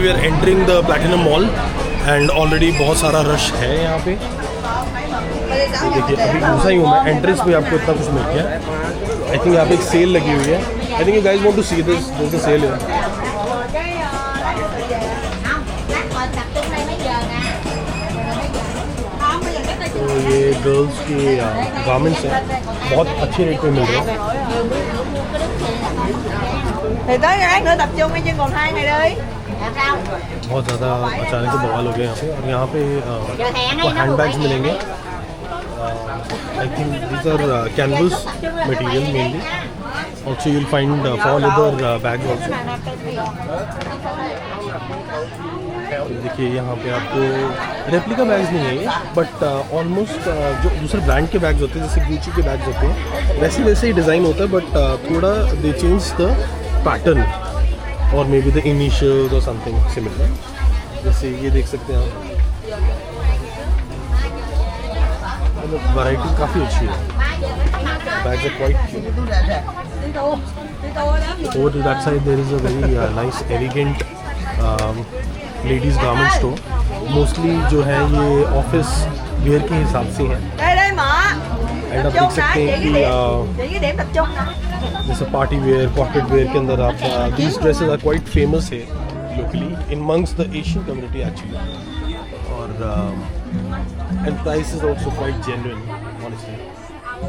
We are entering the platinum mall and already बहुत सारा rush है यहाँ पे। तो देखिए अभी घुसा ही हूँ मैं, एंट्रेंस में आपको इतना कुछ मिल गया। आई थिंक यहाँ पे एक सेल लगी हुई है। I think you guys want to see this, this the sale है। तो ये गर्ल्स के गारमेंट्स हैं, बहुत अच्छे रेट पे मिल रहे हैं। Thì tới cái nữa tập trung trên cầu thang này đi. बहुत ज़्यादा अचानक से बवाल हो गया यहाँ पे। और यहाँ पे हैंड बैग्स मिलेंगे। I think these are canvas material mainly. Also you'll find for leather bag also. देखिए यहाँ पे आपको रेप्लिका बैग्स नहीं है ये, बट ऑलमोस्ट जो दूसरे ब्रांड के बैग्स होते हैं जैसे गुची के बैग्स होते हैं वैसे ही डिज़ाइन होता है, बट थोड़ा दे चेंज द पैटर्न और मे बी द इनिशियल्स और समथिंग सिमिलर। जैसे ये देख सकते हैं आप, मतलब वैरायटी काफ़ी अच्छी है। Bags are quite cute. Over to that side there is a very nice elegant ladies garment store. Mostly जो है ये ऑफिस वेयर के हिसाब से हैं। एंड आप देख सकते हैं कि जैसे पार्टी वेयर, कॉर्पोरेट वेयर के अंदर आप these dresses are quite famous है locally amongst the Asian community actually. और and price is also quite genuine honestly.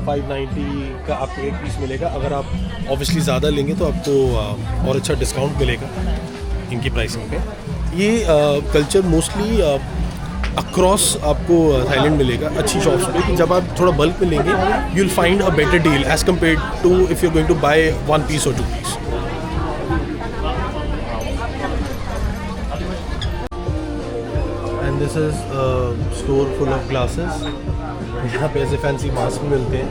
590 का आपको एक पीस मिलेगा। अगर आप ऑब्वियसली ज़्यादा लेंगे तो आपको और अच्छा डिस्काउंट मिलेगा इनकी प्राइसिंग पे। ये कल्चर मोस्टली अक्रॉस आपको थाईलैंड मिलेगा अच्छी शॉप्स पे, कि जब आप थोड़ा बल्क में लेंगे you will find a better deal as compare to if you going to buy 1 piece और 2 piece. And this is store full of glasses. यहाँ पे ऐसे फैंसी मास्क मिलते हैं।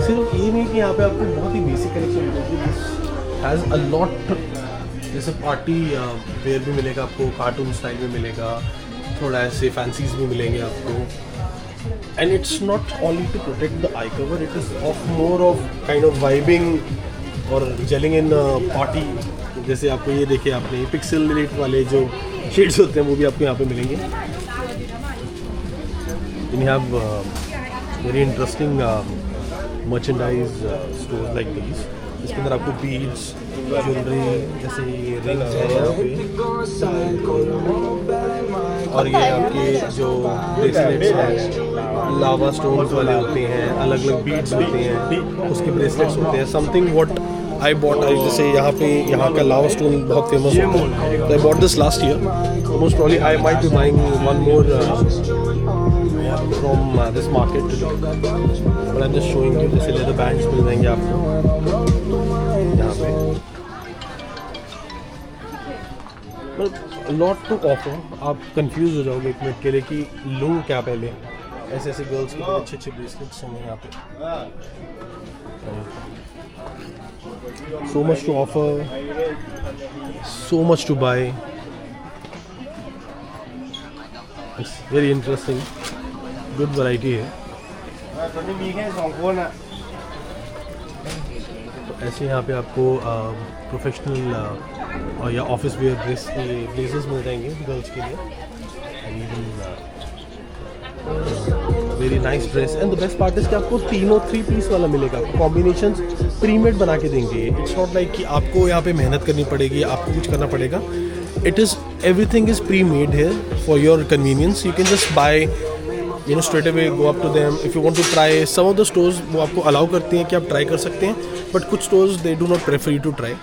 सिर्फ ये नहीं कि यहाँ पे आपको बहुत ही बेसिक कलेक्शन मिलेगी, हैज़ अ लॉट। जैसे पार्टी वेयर भी मिलेगा आपको, कार्टून स्टाइल में मिलेगा, थोड़ा ऐसे फैंसीज भी मिलेंगे आपको। And it's not only to protect the eye cover, it is of more of kind of vibing और जेलिंग इन पार्टी। जैसे आपको ये देखिए, आपने पिक्सल रेट वाले जो शेड्स होते हैं वो भी आपको यहाँ पे मिलेंगे। In have very interesting merchandise store like these. इसके अंदर आपको बीड्स, ज्वेलरी, जैसे ये रिंग्स है यहाँ पे, और ये आपके जो ब्रेसलेट्स हैं लावा स्टोन्स वाले होते हैं, अलग अलग बीड्स होते हैं, उसके ब्रेसलेट्स होते हैं। समथिंग व्हाट आई बॉट, जैसे यहाँ का लावा स्टोन बहुत फेमस होता है, तो I bought this last year. Most probably I might be buying one more from this market, but I am just showing you. जैसे लेदर बैंड्स मिल जाएंगे आपको यहाँ पे, मतलब लॉट टू ऑफर। आप कंफ्यूज हो जाओगे एक मिनट के लिए कि लूँ क्या पहले। ऐसे ऐसे गर्ल्स के अच्छे अच्छे ब्रेसलेट्स हैं यहाँ पे। So much to offer, so much to buy. It's very interesting. Good variety है। तो ऐसे यहाँ पे आपको प्रोफेशनल और या ऑफिस वेयर ब्लेजर्स मिल जाएंगे गर्ल्स के लिए। Very nice dress. And the best part is कि आपको तीनों 3 पीस वाला मिलेगा। आपको कॉम्बिनेशंस प्रीमेड बना के देंगे। इट्स नॉट लाइक कि आपको यहाँ पे मेहनत करनी पड़ेगी, आपको कुछ करना पड़ेगा। It is everything is pre made here for your convenience. You can just by straight away go up to them if you want to try. some of the stores वो आपको अलाउ करते हैं कि आप ट्राई कर सकते हैं, but कुछ stores they do not prefer you to try.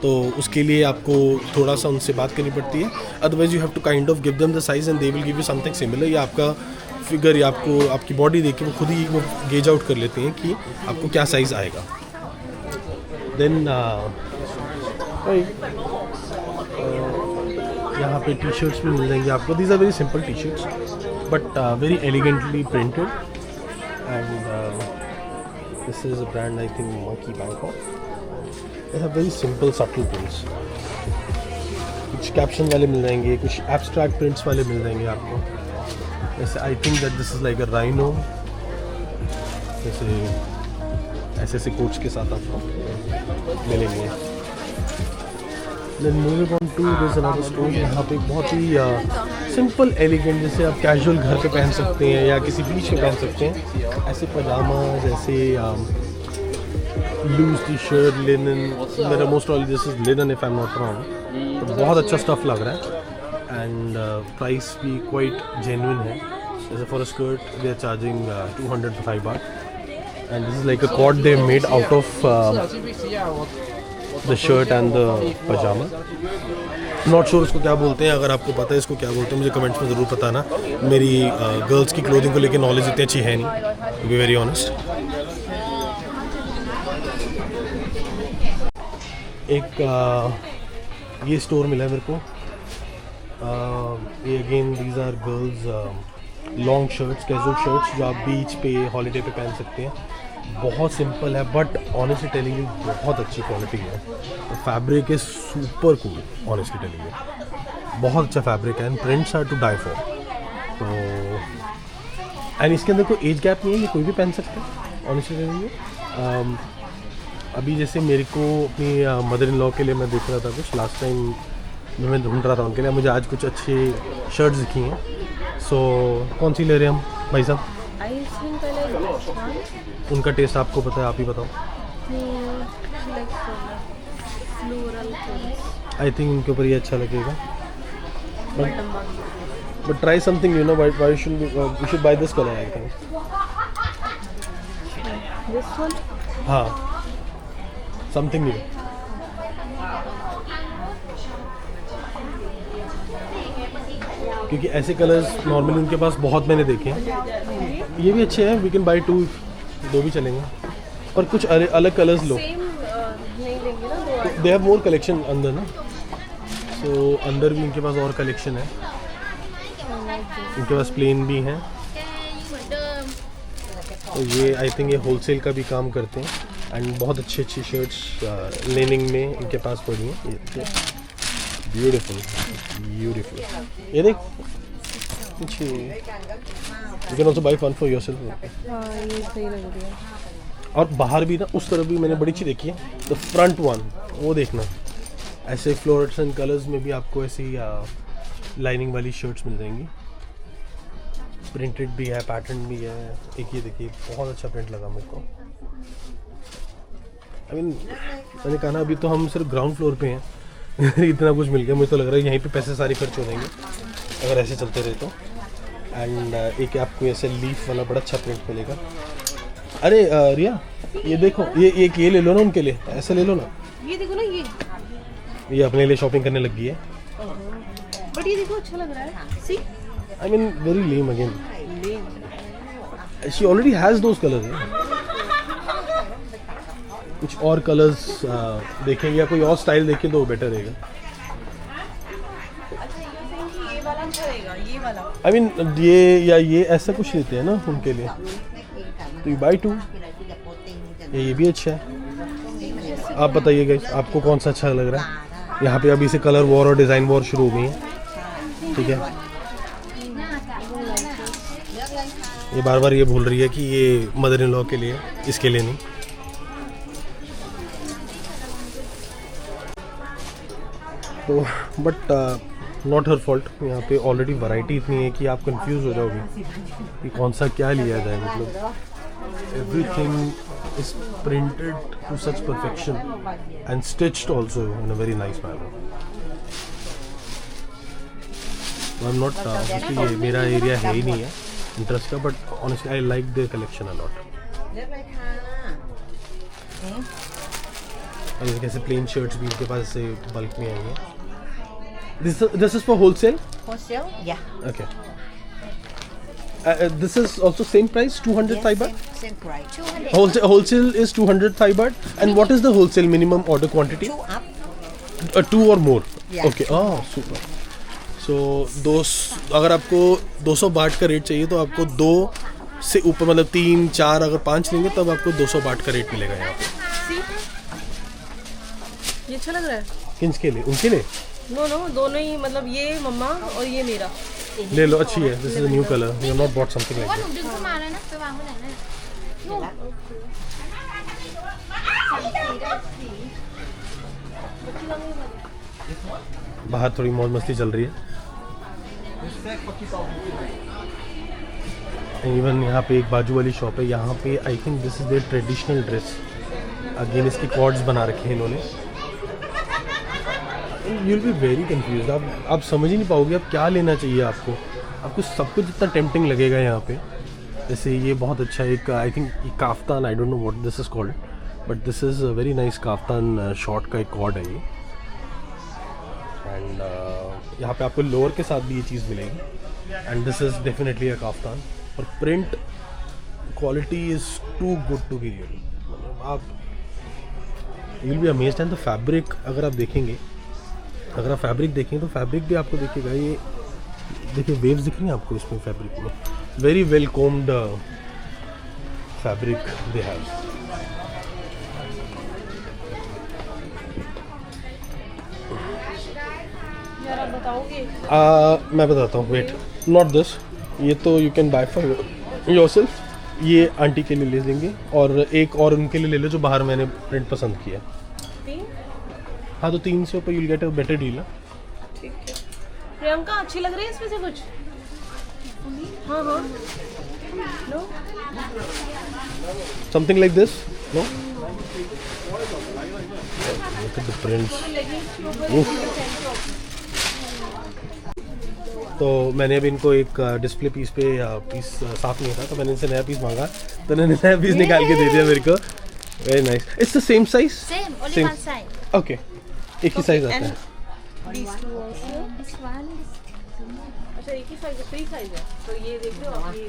तो उसके लिए आपको थोड़ा सा उनसे बात करनी पड़ती है। Otherwise you have to kind of give them the size and they will give you something similar. या आपका फिगर या आपको आपकी बॉडी देख के वो खुद ही वो गेज आउट कर लेते हैं कि आपको क्या साइज़ आएगा। देन यहाँ पे टी शर्ट्स भी मिल जाएंगे आपको। These are very simple T shirts but very elegantly printed, and this is a brand I think Monkey Bangkok. They have very simple subtle prints. कुछ कैप्शन वाले मिल जाएंगे, कुछ abstract prints वाले मिल जाएंगे आपको। जैसे I think that this is like a rhino, जैसे ऐसे ऐसे कोट्स के साथ आपको मिलेंगे। Then moving on to there's another store. यहाँ पे बहुत ही सिंपल एलिगेंट, जैसे आप कैजुअल घर पे पहन सकते हैं या किसी बीच में पहन सकते हैं, ऐसे पजामाज, ऐसे लूज टी शर्ट, लिनन, मेरा most all this is linen if I am not wrong. तो बहुत अच्छा स्टफ लग रहा है एंड प्राइस भी क्वाइट जेन्युइन है. जैसे for a skirt they are charging 205 baht and this is like a cord they made out of the shirt and the pajama. Not sure इसको क्या बोलते हैं. अगर आपको पता है इसको क्या बोलते हैं मुझे कमेंट्स में ज़रूर बताना. मेरी गर्ल्स की क्लोथिंग को लेकर नॉलेज इतनी अच्छी है नहीं, टू बी वेरी ऑनेस्ट. एक ये स्टोर मिला है मेरे को. ये again these are girls long shirts, casual shirts जो आप बीच पे हॉलीडे पे पहन सकते हैं. बहुत सिंपल है बट ऑनेस्टली टेलिंग यू बहुत अच्छी क्वालिटी है. Fabric is super cool, honestly telling you बहुत अच्छा फैब्रिक है and prints are to die for. तो एंड इसके अंदर कोई एज गैप नहीं है, ये कोई भी पहन सकता है ऑनेस्टली टेलिंग यू. अभी जैसे मेरे को अपनी मदर इन लॉ के लिए मैं देख रहा था कुछ लास्ट टाइम मैं ढूंढ रहा था उनके लिए. मुझे आज कुछ अच्छी शर्ट्स दिखी हैं. सो कौन सी ले रहे हैं हम भाई साहब? उनका टेस्ट आपको पता है, आप ही बताओ. आई थिंक उनके ऊपर ये अच्छा लगेगा. But try something you know why should by this colour I think. This one? हाँ, समथिंग न्यू. क्योंकि ऐसे कलर्स नॉर्मली उनके पास बहुत मैंने देखे हैं. ये भी अच्छे हैं, वी कैन बाय 2, 2 भी चलेंगे. और कुछ अलग colours low. They have more collection अंदर ना, तो अंदर भी इनके पास और कलेक्शन है. इनके पास प्लेन भी हैं. तो ये आई थिंक ये होलसेल का भी काम करते हैं एंड बहुत अच्छी अच्छी शर्ट्स लेनिंग में इनके पास पड़ी हैं. ये ब्यूटीफुल ब्यूटीफुल. ये देख पीछे. You can also by one for yourself. ये सही लग रही है. और बाहर भी ना उस तरफ भी मैंने बड़ी अच्छी देखी है, द फ्रंट वन, वो देखना. ऐसे फ्लोरेसेंट कलर्स में भी आपको ऐसी लाइनिंग वाली शर्ट्स मिल जाएंगी. प्रिंटेड भी है, पैटर्न भी है. एक ये देखिए बहुत अच्छा प्रिंट लगा मेरे को. आई मीन मैंने कहा ना अभी तो हम सिर्फ ग्राउंड फ्लोर पे हैं. इतना कुछ मिल गया. मुझे तो लग रहा है यहीं पे पैसे सारे खर्च हो जाएंगे अगर ऐसे चलते रहे तो. एंड एक आपको ऐसे लीफ वाला बड़ा अच्छा प्रिंट मिलेगा. अरे रिया ये देखो, ये ले लो ना उनके लिए, ऐसे ले लो ना. ये देखो ना, ये अपने लिए शॉपिंग करने लग गई है. बट ये देखो अच्छा लग रहा है. See I mean very lame again. She already has those colours. कुछ और कलर्स देखेंगे या कोई और स्टाइल देखें तो बेटर रहेगा. ये वाला अच्छा रहेगा, ये वाला. आई मीन ये ऐसा कुछ लेते हैं ना उनके लिए, तो यू बाय 2. ये भी अच्छा है. आप बताइए गाइस आपको कौन सा अच्छा लग रहा है. यहाँ पे अभी से कलर वॉर और डिज़ाइन वॉर शुरू हो गई है. ठीक है. ये बार बार ये भूल रही है कि ये मदर इन लॉ के लिए, इसके लिए नहीं. तो बट नॉट हर फॉल्ट. यहाँ पे ऑलरेडी वैरायटी इतनी है कि आप कंफ्यूज हो जाओगे कि कौन सा क्या लिया जाए. मतलब everything is printed to such perfection and stitched also in a very nice manner. I am not obviously ये मेरा एरिया है ही नहीं है इंटरेस्ट का, but honestly I like the collection a lot. और जैसे प्लेन शर्ट्स भी इनके पास ऐसे बल्क में आई हैं. This is for wholesale? Wholesale? Yeah. Okay. This is also same price, 205 baht? Same price. 200. Wholesale is 205 baht. And what is the wholesale minimum order quantity? 2 up. 2 or more? Yeah. Okay. Oh, super. So, अगर आपको 200 बाट का rate चाहिए तो आपको 2 से ऊपर मतलब 3, 4 अगर 5 लेंगे तब आपको 200 बाट का रेट मिलेगा यहाँ पे. ये अच्छा लग रहा है. किसके लिए? उनके लिए? नो दोनों ही, मतलब ये मम्मा और ये मेरा. ले लो, अच्छी है. This is a new colour. You have not bought something like this बाहर थोड़ी मौज मस्ती चल रही है। इवन यहाँ पे एक बाजू वाली शॉप है, यहाँ पे आई think this is there traditional dress. Again इसकी कॉर्ड्स बना रखे हैं इन्होंने। You will be very confuse, आप समझ ही नहीं पाओगे आप क्या लेना चाहिए आपको सब कुछ इतना टेम्पटिंग लगेगा यहाँ पे। जैसे ये बहुत अच्छा एक I think kaftan, I don't know what this is called, but this is very nice kaftan short का एक कॉर्ड है ये। एंड यहाँ पे आपको लोअर के साथ भी ये चीज़ मिलेगी। And this is definitely a kaftan, और print quality is too good to be real. मतलब आप you will be amazed. And the fabric अगर आप देखेंगे, अगर आप फैब्रिक देखें तो फैब्रिक भी आपको दिखेगा, ये देखिए वेव्स दिख रही हैं आपको इसमें फैब्रिक में। Very well combed fabric they have. यार आप बताओगे? मैं बताता हूँ, वेट, नॉट दिस, ये तो you can buy for yourself, ये आंटी के लिए ले लेंगे, और एक और उनके लिए ले लो जो बाहर मैंने प्रिंट पसंद किया। 3? हाँ तो 3 से ऊपर you'll get a better deal ना। ठीक है। प्रियंका अच्छी लग रही है इसमें से कुछ? हाँ हाँ। No? Something like this, no? Look at the prints. तो मैंने अभी इनको एक डिस्प्ले पीस पे पीस साफ नहीं था, तो मैंने इनसे नया पीस मांगा, तो इन्होंने नया पीस निकाल के दे दिया मेरे को। Very nice. It's the same size? Same, only Same. one side. Okay, एक ही साइज आता है। These two also? This one. अच्छा एक ही साइज है, 3 साइज है। तो ये देख लो आप, ये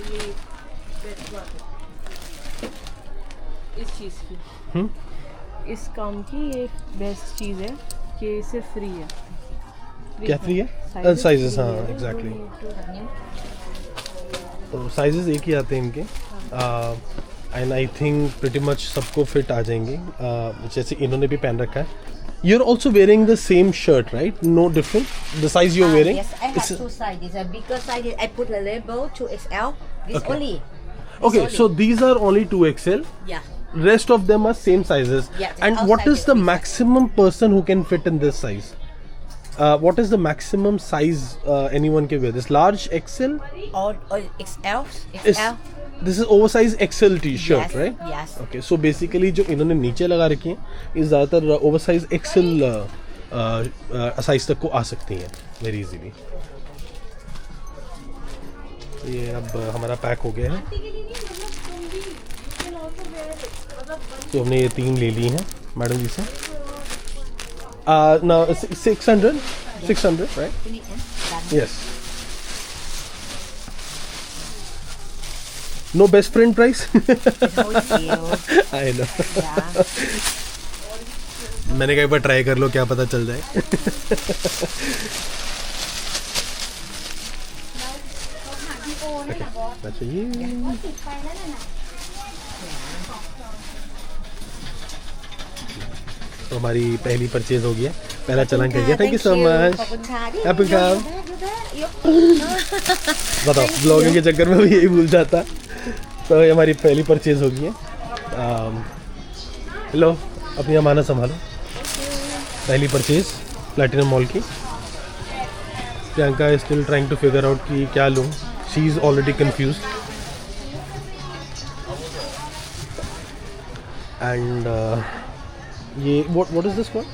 बेस्ट बात है इस चीज़ की, इस काम की ये बेस्ट चीज़ है कि सिर्फ फ्री है। क्या फ्री है? साइजेस, हाँ एग्जैक्टली। तो साइजेस एक ही आते हैं इनके, and I think pretty much सबको फिट आ जाएंगे। जैसे इन्होंने भी पहन रखा है। You're also wearing the same shirt, right? No different? The size you're wearing? Yes, I have two sizes. A bigger size, I put a label 2XL. This Okay. only. Okay, Sorry. so these are only 2XL. Yeah. Rest of them are same sizes. Yeah, And what outside is is the bigger. maximum person who can fit in this size? What is the maximum size anyone can wear? This large XL? Or XL. Is this is oversized XL T-shirt, Yes, right? yes. Okay, so basically जो इन्होंने नीचे लगा रखी हैं, ये ज़्यादातर oversized XL size तक को आ सकती हैं वेरी इजीली। तो ये अब हमारा पैक हो गया है। तो हमने ये 3 ले ली हैं मैडम जी से। ना 600 right? Yes. No best friend price? I know. मैंने कहा एक बार ट्राई कर लो, क्या पता चल जाए। अच्छा ये तो हमारी पहली परचेज हो गई है, पहला चलान कर दिया। Thank you so much. Happy काम। बताओ, ब्लॉगिंग के चक्कर में भी यही भूल जाता। तो ये हमारी पहली परचेज हो गई है। हेलो, अपनी अमानत संभालो। पहली परचेज प्लैटिनम मॉल की। Priyanka is still trying to figure out कि क्या लूँ। She is already confuse. And ये what is this co-ord?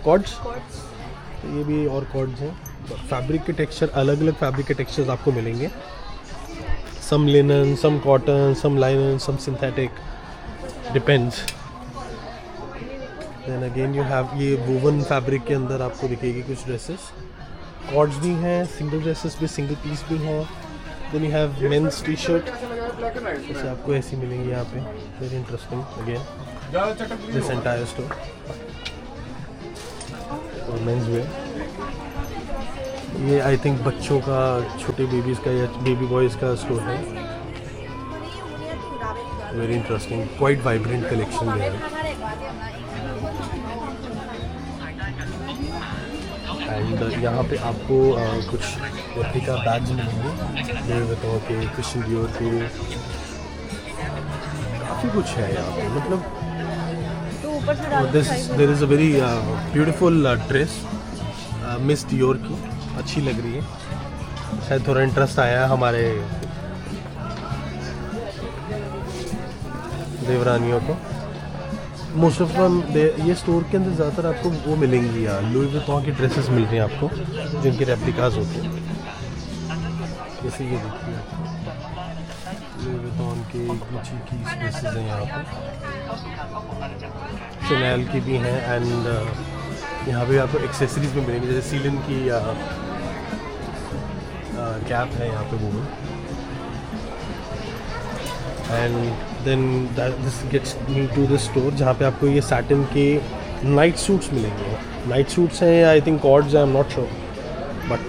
Co-ords. ये भी और कॉर्ड्स हैं। फैब्रिक के टेक्सचर, अलग अलग फैब्रिक के टेक्सचर्स आपको मिलेंगे। Some linen, some cotton, some linen, some synthetic, depends. Then again you have ये वोवन फैब्रिक के अंदर आपको दिखेगी कुछ ड्रेसेस। कॉर्ड्स भी हैं, सिंगल ड्रेसेस भी, सिंगल पीस भी हैं। Then you have men's T-shirt, जैसे आपको ऐसी मिलेंगी यहाँ पे। Very interesting again this entire store. और मेंस वेयर, ये आई थिंक बच्चों का, छोटे बेबीज़ का या बेबी बॉयज़ का स्टोर है। Very interesting, quite vibrant collection है। एंड यहाँ पे आपको कुछ रेप्लिका बैग्स मिलेंगे। ये बताओ कि क्रिश्चियन डियोर के काफ़ी कुछ है यहाँ पे। मतलब ऊपर से डाल this there is a very beautiful dress Miss Dior की, अच्छी लग रही है। शायद थोड़ा इंटरेस्ट आया है हमारे देवरानियों को। मोस्ट ऑफ ये स्टोर के अंदर ज़्यादातर आपको वो मिलेंगी लुई विटॉन की ड्रेसेस मिल रही हैं आपको, जिनके रेप्लिकाज होते हैं। जैसे ये देखिए लुई विटॉन के गुची की ड्रेसेस हैं यहाँ पर, शनेल की भी हैं, एंड यहाँ पे आपको एक्सेसरीज भी मिलेंगी, जैसे सीलिन की कैप है यहाँ पे वो। And then this gets me to this store जहाँ पे आपको ये सैटिन के नाइट सूट्स मिलेंगे। नाइट सूट्स हैं I think cords, I am not sure, but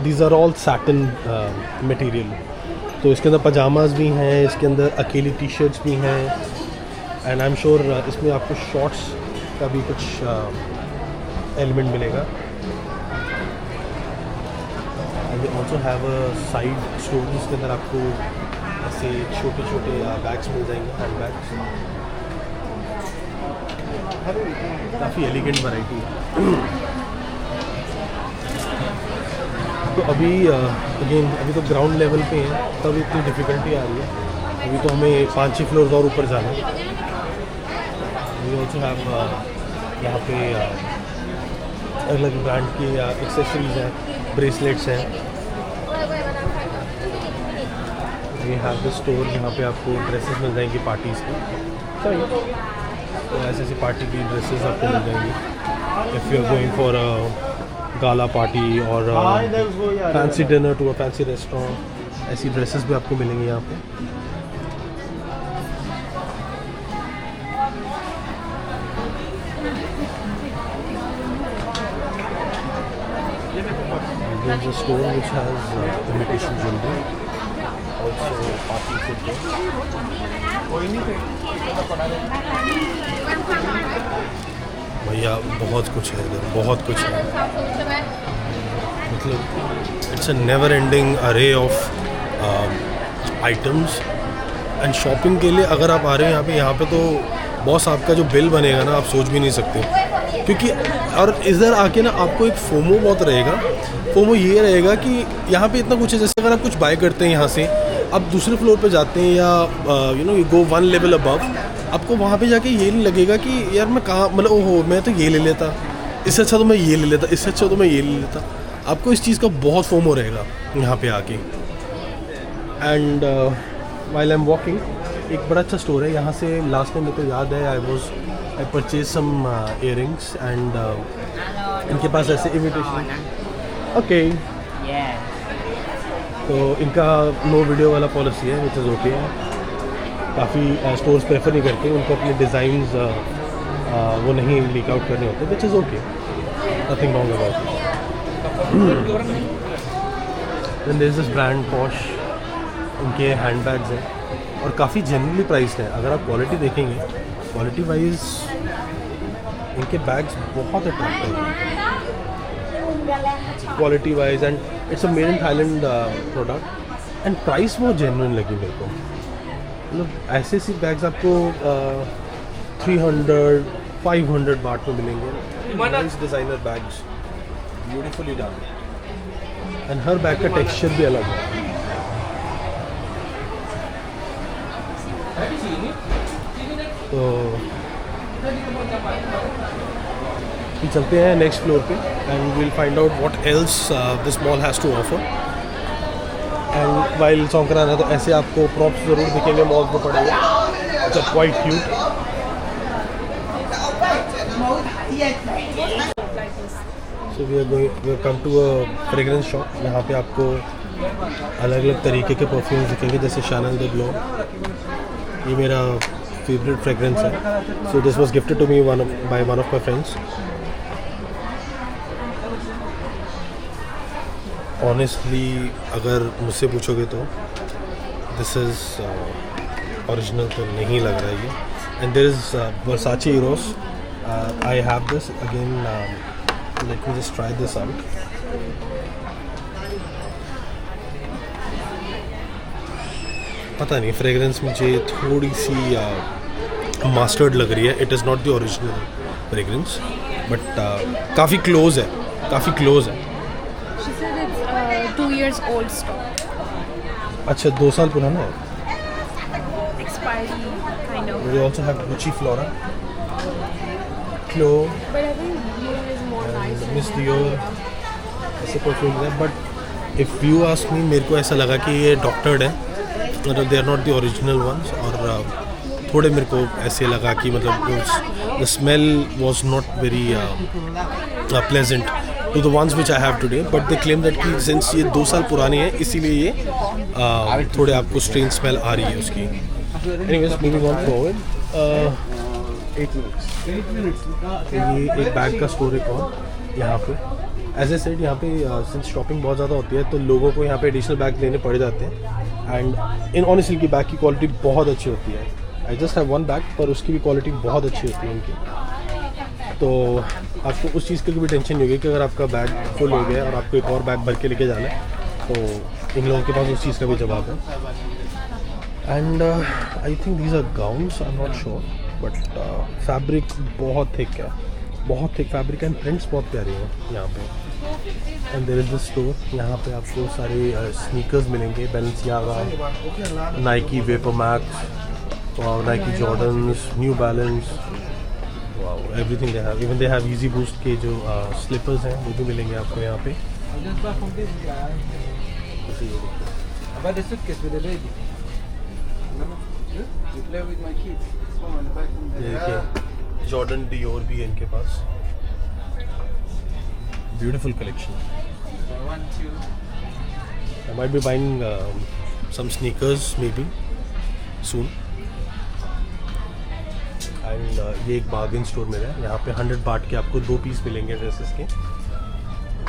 these are all satin material. तो इसके अंदर पजामाज भी हैं, इसके अंदर अकेली टी शर्ट्स भी हैं, एंड आई एम श्योर इसमें आपको शॉर्ट्स का भी कुछ एलिमेंट मिलेगा। And we also have a side store जिसके अंदर आपको ऐसे छोटे छोटे बैग्स मिल जाएंगे, हैंड बैग्स। काफ़ी एलिगेंट वैरायटी है। तो अभी अगेन अभी तो ग्राउंड लेवल पे हैं, तब इतनी डिफ़िकल्टी आ रही है। अभी तो हमें 5-6 फ्लोर और ऊपर जाना है। वी ऑल्सो हैव यहाँ पे अलग अलग ब्रांड की एक्सेसरीज हैं, ब्रेसलेट्स हैं। ये हैव द स्टोर जहाँ पे आपको ड्रेसेस मिल जाएंगी पार्टीज़ की। तो ऐसी ऐसी पार्टी की ड्रेसेस आपको मिल जाएंगी if you are going for a gala party और fancy dinner to a fancy restaurant, ऐसी ड्रेसेस भी आपको मिलेंगी यहाँ पे। There's a store which has imitation jewelry, also party footwear. भैया बहुत कुछ है इधर, बहुत कुछ है। मतलब इट्स अ नेवर एंडिंग अरे ऑफ आइटम्स। एंड शॉपिंग के लिए अगर आप आ रहे हैं यहाँ पे तो बॉस आपका जो बिल बनेगा ना, आप सोच भी नहीं सकते। क्योंकि और इधर आके ना आपको एक फोमो बहुत रहेगा। फोमो ये रहेगा कि यहाँ पे इतना कुछ है, जैसे अगर आप कुछ बाय करते हैं यहाँ से, आप दूसरे फ्लोर पे जाते हैं या you know you go 1 level above, आपको वहाँ पे जाके ये नहीं लगेगा कि यार मैं कहाँ, मतलब ओहो मैं तो ये ले लेता, इससे अच्छा तो मैं ये ले लेता, इससे अच्छा तो मैं ये ले लेता। आपको इस चीज़ का बहुत फोमो रहेगा यहाँ पे आके। And while I am walking, एक बड़ा अच्छा स्टोर है यहाँ से। लास्ट टाइम मेरे को याद है I purchase some earrings and इनके पास ऐसे इमिटेशन ओके तो इनका नो वीडियो वाला पॉलिसी है विच इज़ ओके। काफ़ी स्टोर्स प्रेफर नहीं करते, उनको अपने डिज़ाइंस वो नहीं लीक आउट करने होते, which is okay, nothing wrong about it. Then there is this brand posh, उनके हैंड बैग्स हैं और काफ़ी जेन्युइनली प्राइस्ड हैं। अगर आप क्वालिटी देखेंगे, क्वालिटी वाइज इनके बैग्स बहुत अट्रैक्टिव हैं quality wise, and it's a made in Thailand product, and price बहुत जेन्युइन लगी मेरे को। मतलब ऐसे सी बैग्स आपको 300-500 बाट में मिलेंगे। Nice designer bags, beautifully done, and हर बैग का टेक्सचर भी अलग है। तो चलते हैं नेक्स्ट फ्लोर पे and we'll find out what else this mall has to offer. And while सौंकराना तो ऐसे आपको प्रॉप्स ज़रूर दिखेंगे मॉल में पड़े हुए, it's quite cute. So we come to a fragrance shop. यहाँ पे आपको अलग अलग तरीके के परफ्यूम्स दिखेंगे, जैसे शैनल द ग्लो, ये मेरा फेवरेट फ्रेगरेंस है। So this was gifted to me by one of my friends. Honestly अगर मुझसे पूछोगे तो दिस इज़ ओरिजिनल तो नहीं लग रहा है ये। And there is Versace Eros, I have this again, let me just try this out. पता नहीं, फ्रेगरेंस मुझे थोड़ी सी मस्टर्ड लग रही है. It is not the original fragrance but काफ़ी क्लोज है, काफ़ी क्लोज है. She said it's 2 years old stock. अच्छा 2 साल पुराना है. Expiry kind of. We also have Gucci Flora, Chloe, But I think Dior is more nice. Miss Dior, ऐसे perfume है. But if you ask me, मेरे को ऐसा लगा कि ये डॉक्टर्ड है, मतलब they are not the original ones. और थोड़े मेरे को ऐसे लगा कि मतलब the smell was not very pleasant to the ones which I have today. But they claim that कि सिंस ये 2 साल पुरानी है इसीलिए ये थोड़े आपको स्ट्रेन स्मेल आ रही है उसकी. Anyways moving on forward. 8 minutes. ये एक बैग का स्टोर है और यहाँ पे एज ए सेड यहाँ पे सिंस शॉपिंग बहुत ज़्यादा होती है तो लोगों को यहाँ पे एडिशनल बैग लेने पड़ जाते हैं. एंड इन ऑनेस्टली की बैग की क्वालिटी बहुत अच्छी होती है. आई जस्ट हैव 1 बैग पर उसकी भी क्वालिटी बहुत अच्छी होती है उनकी. तो आपको उस चीज़ की भी टेंशन नहीं होगी कि अगर आपका बैग फुल हो गया और आपको एक और बैग भर के लेके जाना है तो इन लोगों के पास उस चीज़ का भी जवाब है. And I think these are gowns, I am not sure but fabric बहुत थिक है, बहुत थिक फैब्रिक एंड प्रिंट्स बहुत प्यारी हैं यहाँ पे. And there is the store. यहाँ पे आपको सारे स्नीकर्स मिलेंगे. Balenciaga, Nike Vapor Max, Nike Jordans, New Balance, everything they have. Even they have Yeezy boost के जो स्लीपर्स हैं वो भी मिलेंगे आपको यहाँ पे. About the suitcase with the baby. You play with my kids. Oh, on the back. ये देखिए जॉर्डन डियोर भी है इनके पास. Beautiful collection. 1, 2. I might be buying some sneakers maybe soon. And ये एक बार्गेन स्टोर मेरा है. यहाँ पे 100 बाट के आपको 2 पीस मिलेंगे ड्रेसेस के.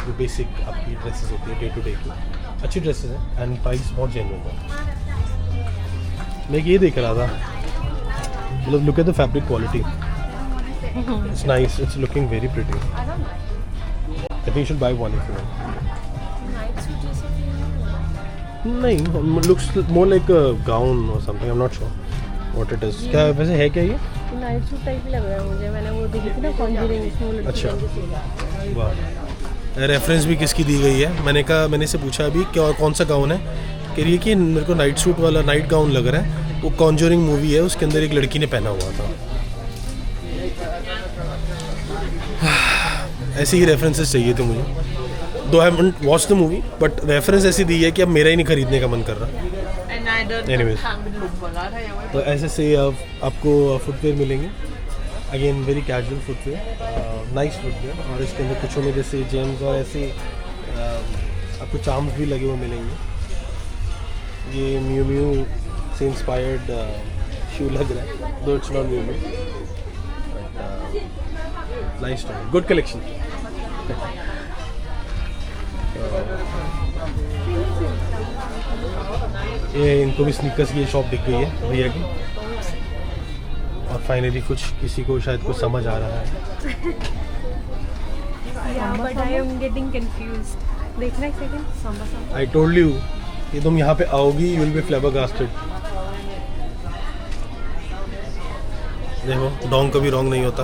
जो बेसिक आपकी ड्रेसेस होती है डे टू डे की, अच्छी ड्रेसेस हैं एंड प्राइस बहुत जेन्युइन है. मैं ये देख रहा था, मतलब look at the fabric quality. It's nice, it's looking very pretty. I think you should buy one if you want. नहीं, looks more like a gown or something. I am not sure what it is. क्या वैसे है क्या ये? Night suit type लग रहा है मुझे. मैंने वो देखी थी ना कॉन्जरिंग, इसमें वो लड़की अच्छा. बन के सीखा. वाह. रेफरेंस भी किसकी दी गई है? मैंने कहा, मैंने से पूछा अभी क्या कौन सा गाउन है. कह रही है कि मेरे को नाइट सूट वाला नाइट गाउन लग रहा है. वो कॉन्जरिंग मूवी है, उसके अंदर एक लड़की ने पहना हुआ था. ऐसे ही रेफरेंसेस चाहिए थे मुझे. दो I haven't watch the movie but reference ऐसी दी है कि अब मेरा ही नहीं खरीदने का मन कर रहा. Anyways, तो ऐसे से आपको फुटवेयर मिलेंगे. Again very casual footwear, nice footwear. और इसके अंदर कुछ में जैसे जेम्स और ऐसे आपको चार्म्स भी लगे हुए मिलेंगे. ये म्यू म्यू से इंस्पायर्ड शू लग रहा है, दो it's not mu mu. Nice story, good collection. ये इनको भी स्नीकर्स की शॉप दिख गई है भैया की. और फाइनली कुछ किसी को शायद कुछ समझ आ रहा है. Yeah, but I am getting confused. देखना एक second. Samba. I told you कि तुम यहाँ पे आओगी, यू विल बी फ्लैबरगास्टेड. देखो डोंग कभी रॉन्ग नहीं होता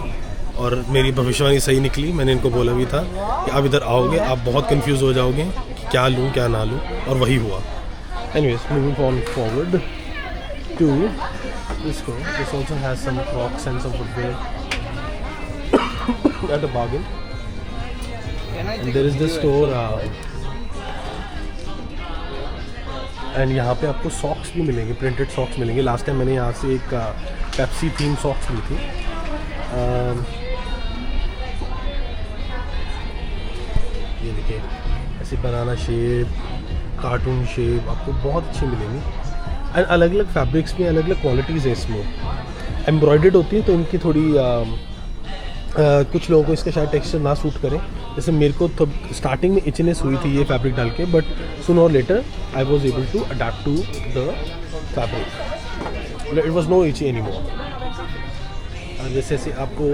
और मेरी भविष्यवाणी सही निकली. मैंने इनको बोला भी था कि आप इधर आओगे आप बहुत कंफ्यूज हो जाओगे कि क्या लूँ क्या ना लूँ, और वही हुआ. Anyways, moving on forward to this store. This also has some Crocs and some footwear at a bargain. And there is this store. And यहाँ पे आपको सॉक्स भी मिलेंगे, प्रिंटेड सॉक्स मिलेंगे. लास्ट टाइम मैंने यहाँ से एक पेप्सी थीम सॉक्स ली थी. ये देखिए ऐसे बनाना शेप, कार्टून शेप आपको बहुत अच्छी मिलेंगी. एंड अलग अलग फैब्रिक्स में अलग अलग क्वालिटीज़ है इसमें. एम्ब्रॉयडर्ड होती है तो इनकी थोड़ी कुछ लोगों को इसका शायद टेक्सचर ना सूट करें. जैसे मेरे को तो स्टार्टिंग में इचनेस हुई थी ये फैब्रिक डाल के, but sooner or later I was able to adapt to the fabric. It was no itchy any more. जैसे ऐसे आपको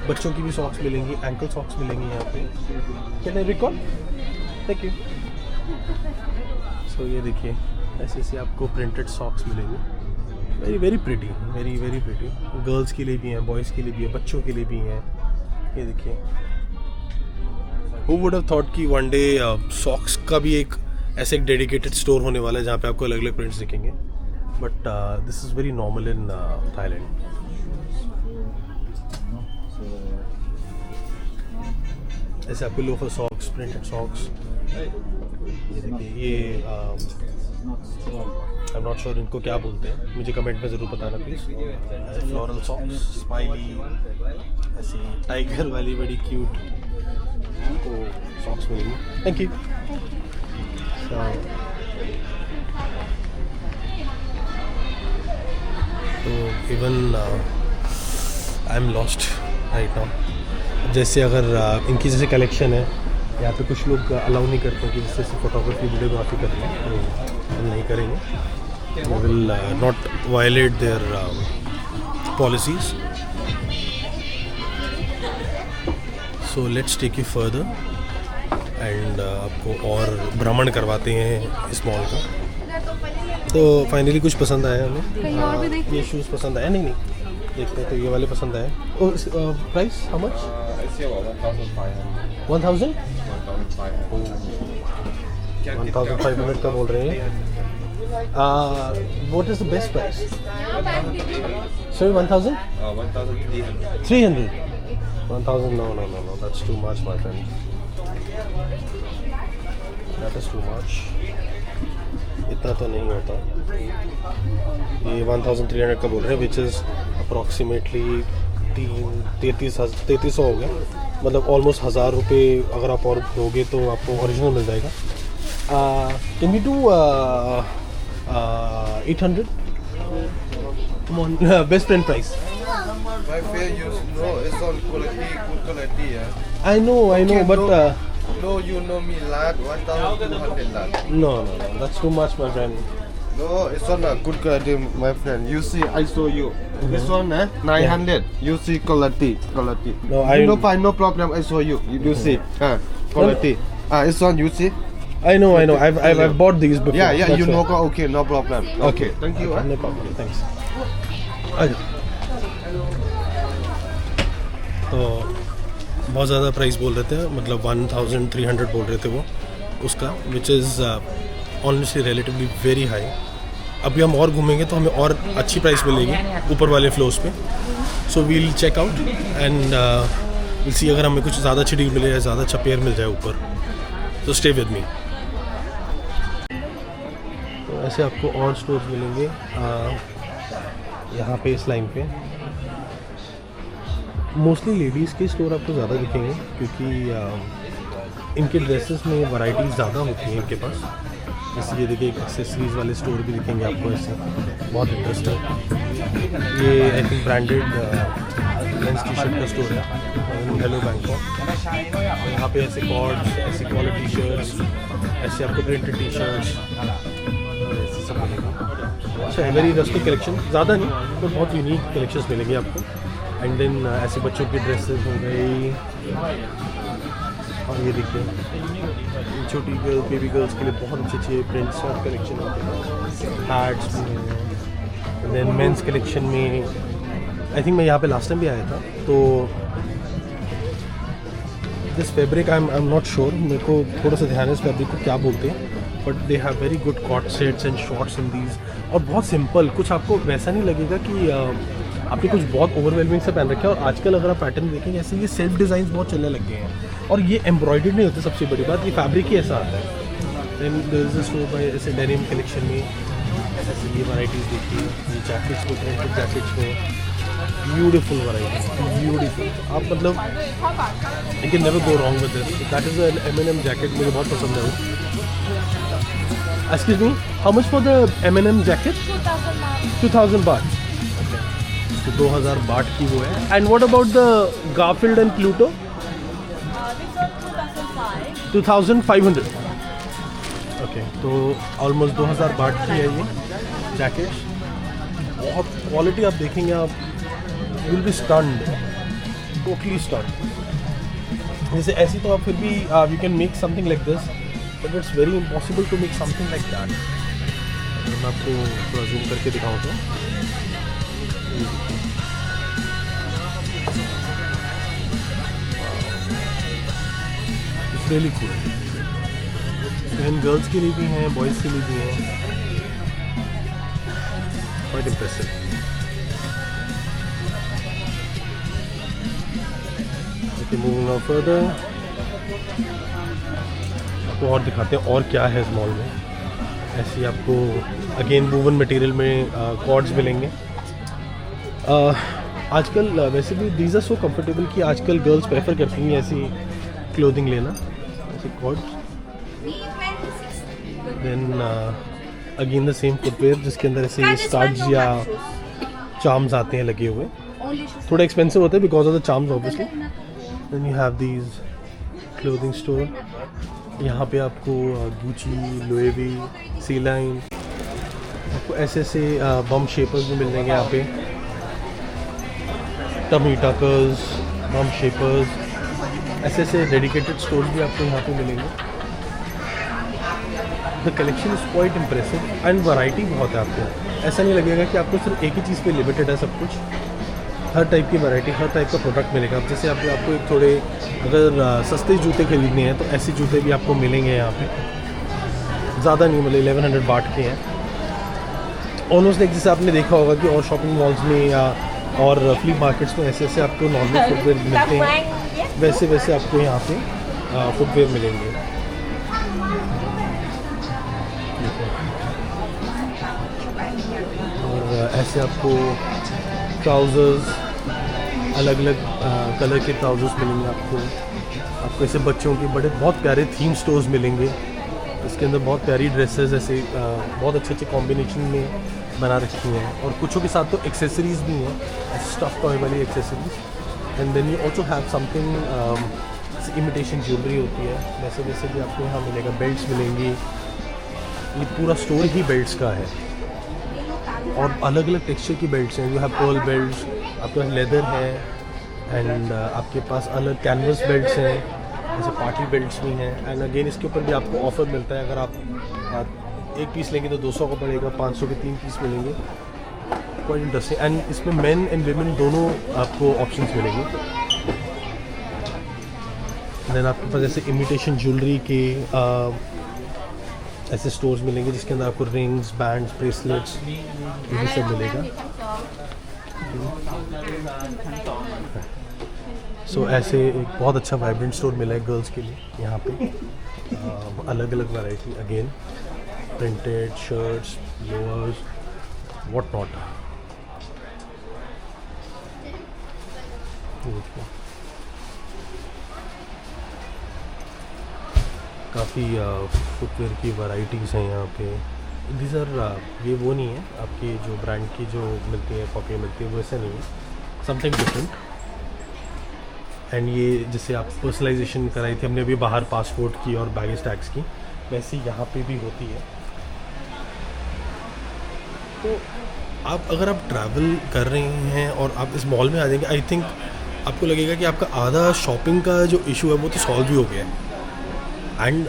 बच्चों की भी सॉक्स मिलेंगी, एंकल सॉक्स मिलेंगी यहाँ पे. Can I recall? Thank you. So ये देखिए ऐसे ऐसे आपको प्रिंटेड सॉक्स मिलेंगे. Very very pretty, very very pretty. Girls के लिए भी हैं, बॉयज़ के लिए भी है, बच्चों के लिए भी हैं। ये देखिए, Who would have thought कि वन डे सॉक्स का भी एक ऐसे एक डेडिकेटेड स्टोर होने वाला है जहाँ पे आपको अलग अलग प्रिंट्स दिखेंगे, but this is very normal in Thailand. ऐसे आपको लोफर सॉक्स, प्रिंटेड सॉक्स, ये देखिए, ये आई एम नॉट श्योर इनको क्या बोलते हैं, मुझे कमेंट में ज़रूर बताना प्लीज़। फ्लोरल सॉक्स, स्माइली, ऐसी टाइगर वाली बड़ी क्यूट आपको सॉक्स मिलेंगी। Thank you. तो even I am lost right now. जैसे अगर इनकी जैसे कलेक्शन है, यहाँ पे कुछ लोग अलाउ नहीं करते कि जैसे फोटोग्राफी वीडियोग्राफी करनी है, तो हम नहीं करेंगे। We will not violate their policies. So let's take you further and आपको और भ्रमण करवाते हैं इस मॉल का। तो फाइनली कुछ पसंद आया हमें। ये शूज़ पसंद आया? नहीं देखते हैं। तो ये वाले पसंद आए। Price how much? 1000 1500 का बोल रहे हैं। What is the best price? Sorry 1000? 300? 1000? No, that's too much, my friend. That is too much. इतना तो नहीं होता। ये 1300 का बोल रहे हैं, विच इज़ अप्रॉक्सीमेटली 3300 हो गया। मतलब ऑलमोस्ट 1000 रुपये अगर आप और दोगे तो आपको ओरिजिनल मिल जाएगा। Can we do 800? Come on, best friend price. My fair use, no, it's on quality, good quality, yeah. I know, Okay, but No, you know me, lad, 1200 lad. no, that's too much, my friend. No, it's on a good quality, my friend. You see, I show you. This one, 900. You see quality. No, No, fine, no problem. I show you. You see, quality. It's on. You see. I know. I've bought these before. Yeah, that's you why. know. Okay, no problem. Okay, Thank you. No problem. Thanks. तो बहुत ज़्यादा price बोल रहे थे, मतलब 1300 बोल रहे थे वो उसका, which is honestly relatively very high. अभी हम और घूमेंगे तो हमें और अच्छी प्राइस मिलेगी ऊपर वाले फ्लोर्स पे। So we'll check out and will see अगर हमें कुछ ज़्यादा अच्छी डील मिले या ज़्यादा अच्छा पेयर मिल जाए ऊपर, तो स्टे विद मी। तो ऐसे आपको और स्टोर्स मिलेंगे यहाँ पे इस लाइन पे। मोस्टली लेडीज़ के स्टोर आपको ज़्यादा दिखेंगे क्योंकि इनके ड्रेसेस में वैरायटीज़ ज़्यादा होती हैं इनके पास। जैसे ये देखिए, एक एक्सेसरीज़ वाले स्टोर भी दिखेंगे आपको ऐसे, बहुत इंटरेस्टिंग। ये I think branded mains T shirt का स्टोर है, हेलो बैंकॉक। यहाँ पे ऐसे कॉर्ड्स, ऐसे कॉलर टी शर्ट्स, ऐसे आपको प्रिंटेड टी शर्ट्स ऐसे सब मिलेंगे। अच्छा, वेरी रस्टिक कलेक्शन, ज़्यादा नहीं तो बहुत यूनिक कलेक्शंस मिलेंगे आपको। एंड देन ऐसे बच्चों की ड्रेसेस हो गई, और ये देखिए छोटी गर्ल्स, बेबी गर्ल्स के लिए बहुत अच्छे प्रिंट्स और कलेक्शन होते हैं, हैट्स में। देन मेंस कलेक्शन में आई थिंक मैं यहाँ पे लास्ट टाइम भी आया था, तो this fabric I am not sure, मेरे को थोड़ा सा ध्यान है इस फैब्रिक को क्या बोलते हैं, but they have very good cot sets and shorts in these. और बहुत सिंपल, कुछ आपको वैसा नहीं लगेगा कि आपने कुछ बहुत ओवरवेलमिंग से पहन रखा है। और आजकल अगर आप पैटर्न देखेंगे, ऐसे ये सेल्फ डिज़ाइन बहुत चलने लग गए हैं, और ये एम्ब्रॉयडर्ड नहीं होते। सबसे बड़ी बात, ये फैब्रिक ही ऐसा आता है। Then there is a store by ऐसे डेनिम कलेक्शन में ऐसे ये वैराइटीज़ देखिए, ये जैकेट्स में, प्रिंटेड जैकेट्स में ब्यूटीफुल वैराइटी, ब्यूटीफुल। आप मतलब you can never go wrong with this. That is an M&M jacket, मुझे बहुत पसंद है वो। Excuse me, how much for the M&M jacket? 2000 baht. तो 2000 बाट की वो है। And what about the Garfield and Pluto? 2500। Okay, तो ऑलमोस्ट 2000 बाट की है ये जैकेट। बहुत क्वालिटी आप देखेंगे, आप will be stunned, totally stunned. जैसे ऐसी तो आप फिर भी you can make something like this, but it's very impossible to make something like that. मैं आपको थोड़ा जूम करके दिखाऊँ तो रियली कूल। इन गर्ल्स के लिए भी हैं, बॉयज़ के लिए भी हैं। Quite impressive. Okay, moving on further, आपको और दिखाते हैं और क्या है इस मॉल में। ऐसे आपको अगेन वूवन मटेरियल में कॉर्ड्स मिलेंगे। आजकल वैसे भी दीज आर सो कंफर्टेबल कि आजकल गर्ल्स प्रेफर करती हैं ऐसी क्लोथिंग लेना, ऐसे cords. Then again the same footwear जिसके अंदर ऐसे स्टार्स या चार्म्स आते हैं लगे हुए। थोड़ा एक्सपेंसिव होता है because of the charms obviously. Then you have these clothing store. यहाँ पे आपको Gucci, Louis V, Celine, आपको ऐसे ऐसे बम शेपर्स भी मिल जाएंगे यहाँ पे। टमी टकर्स, बम शेपर्स, ऐसे ऐसे डेडिकेटेड स्टोर्स भी आपको यहाँ पे मिलेंगे। The collection is quite impressive and variety बहुत है आपको। ऐसा नहीं लगेगा कि आपको सिर्फ एक ही चीज़ पे लिमिटेड है सब कुछ। हर टाइप की वैरायटी, हर टाइप का प्रोडक्ट मिलेगा। अब जैसे आपको एक थोड़े अगर सस्ते जूते खरीदने हैं तो ऐसे जूते भी आपको मिलेंगे यहाँ पे। ज़्यादा नहीं, मतलब 1100 बाट के हैं। ऑलमोस्ट लाइक जैसे आपने देखा होगा कि और शॉपिंग मॉल्स में या और फ्ली मार्केट्स में ऐसे ऐसे आपको नॉर्मल फुटवेयर मिलते हैं, वैसे वैसे आपको यहाँ पे फुटवेयर मिलेंगे। और ऐसे आपको ट्राउज़र्स, अलग अलग कलर के ट्राउज़र्स मिलेंगे आपको ऐसे बच्चों के बड़े बहुत प्यारे थीम स्टोर्स मिलेंगे। इसके अंदर बहुत प्यारी ड्रेसेस ऐसे बहुत अच्छे अच्छे कॉम्बिनेशन में बना रखी हैं। और कुछों के साथ तो एक्सेसरीज़ भी हैं, स्टफ टॉय वाली accessories. And then you also have something imitation jewellery होती है, वैसे वैसे भी आपको यहाँ मिलेगा। बेल्ट्स मिलेंगी, ये पूरा स्टोर ही बेल्ट्स का है और अलग अलग टेक्सचर की बेल्ट्स हैं। यू हैव पर्ल बेल्ट्स, आपके पास लेदर है एंड आपके पास अलग कैनवस बेल्ट्स हैं, जैसे पार्टी बेल्ट्स भी हैं। एंड अगेन इसके ऊपर भी आपको ऑफ़र मिलता है। अगर आप एक पीस लेंगे तो 200 का पड़ेगा, 500 के 3 पीस मिलेंगे। Quite interesting. एंड इसमें मेन एंड विमेन दोनों आपको ऑप्शंस मिलेंगे। देन आपके पास ऐसे इमिटेशन ज्वेलरी के ऐसे स्टोर्स मिलेंगे जिसके अंदर आपको रिंग्स, बैंड्स, ब्रेसलेट्स ये भी सब मिलेगा। सो ऐसे एक बहुत अच्छा वाइब्रेंट स्टोर मिला है गर्ल्स के लिए यहाँ पे। अलग अलग variety, again printed shirts, lowers, what not. काफ़ी फुटवेयर की वैराइटीज़ हैं यहाँ पे। दीज आर ये वो नहीं है आपकी जो ब्रांड की जो मिलती है, कॉपी मिलती है, वो ऐसा नहीं है, समथिंग डिफरेंट। एंड ये जैसे आप पर्सनलाइजेशन कराई थी हमने अभी बाहर पासपोर्ट की और बैगेज टैग्स की, वैसे यहाँ पे भी होती है। तो आप अगर आप ट्रैवल कर रहे हैं और आप इस मॉल में आ जाएंगे, आई थिंक आपको लगेगा कि आपका आधा शॉपिंग का जो इशू है वो तो सॉल्व ही हो गया है। एंड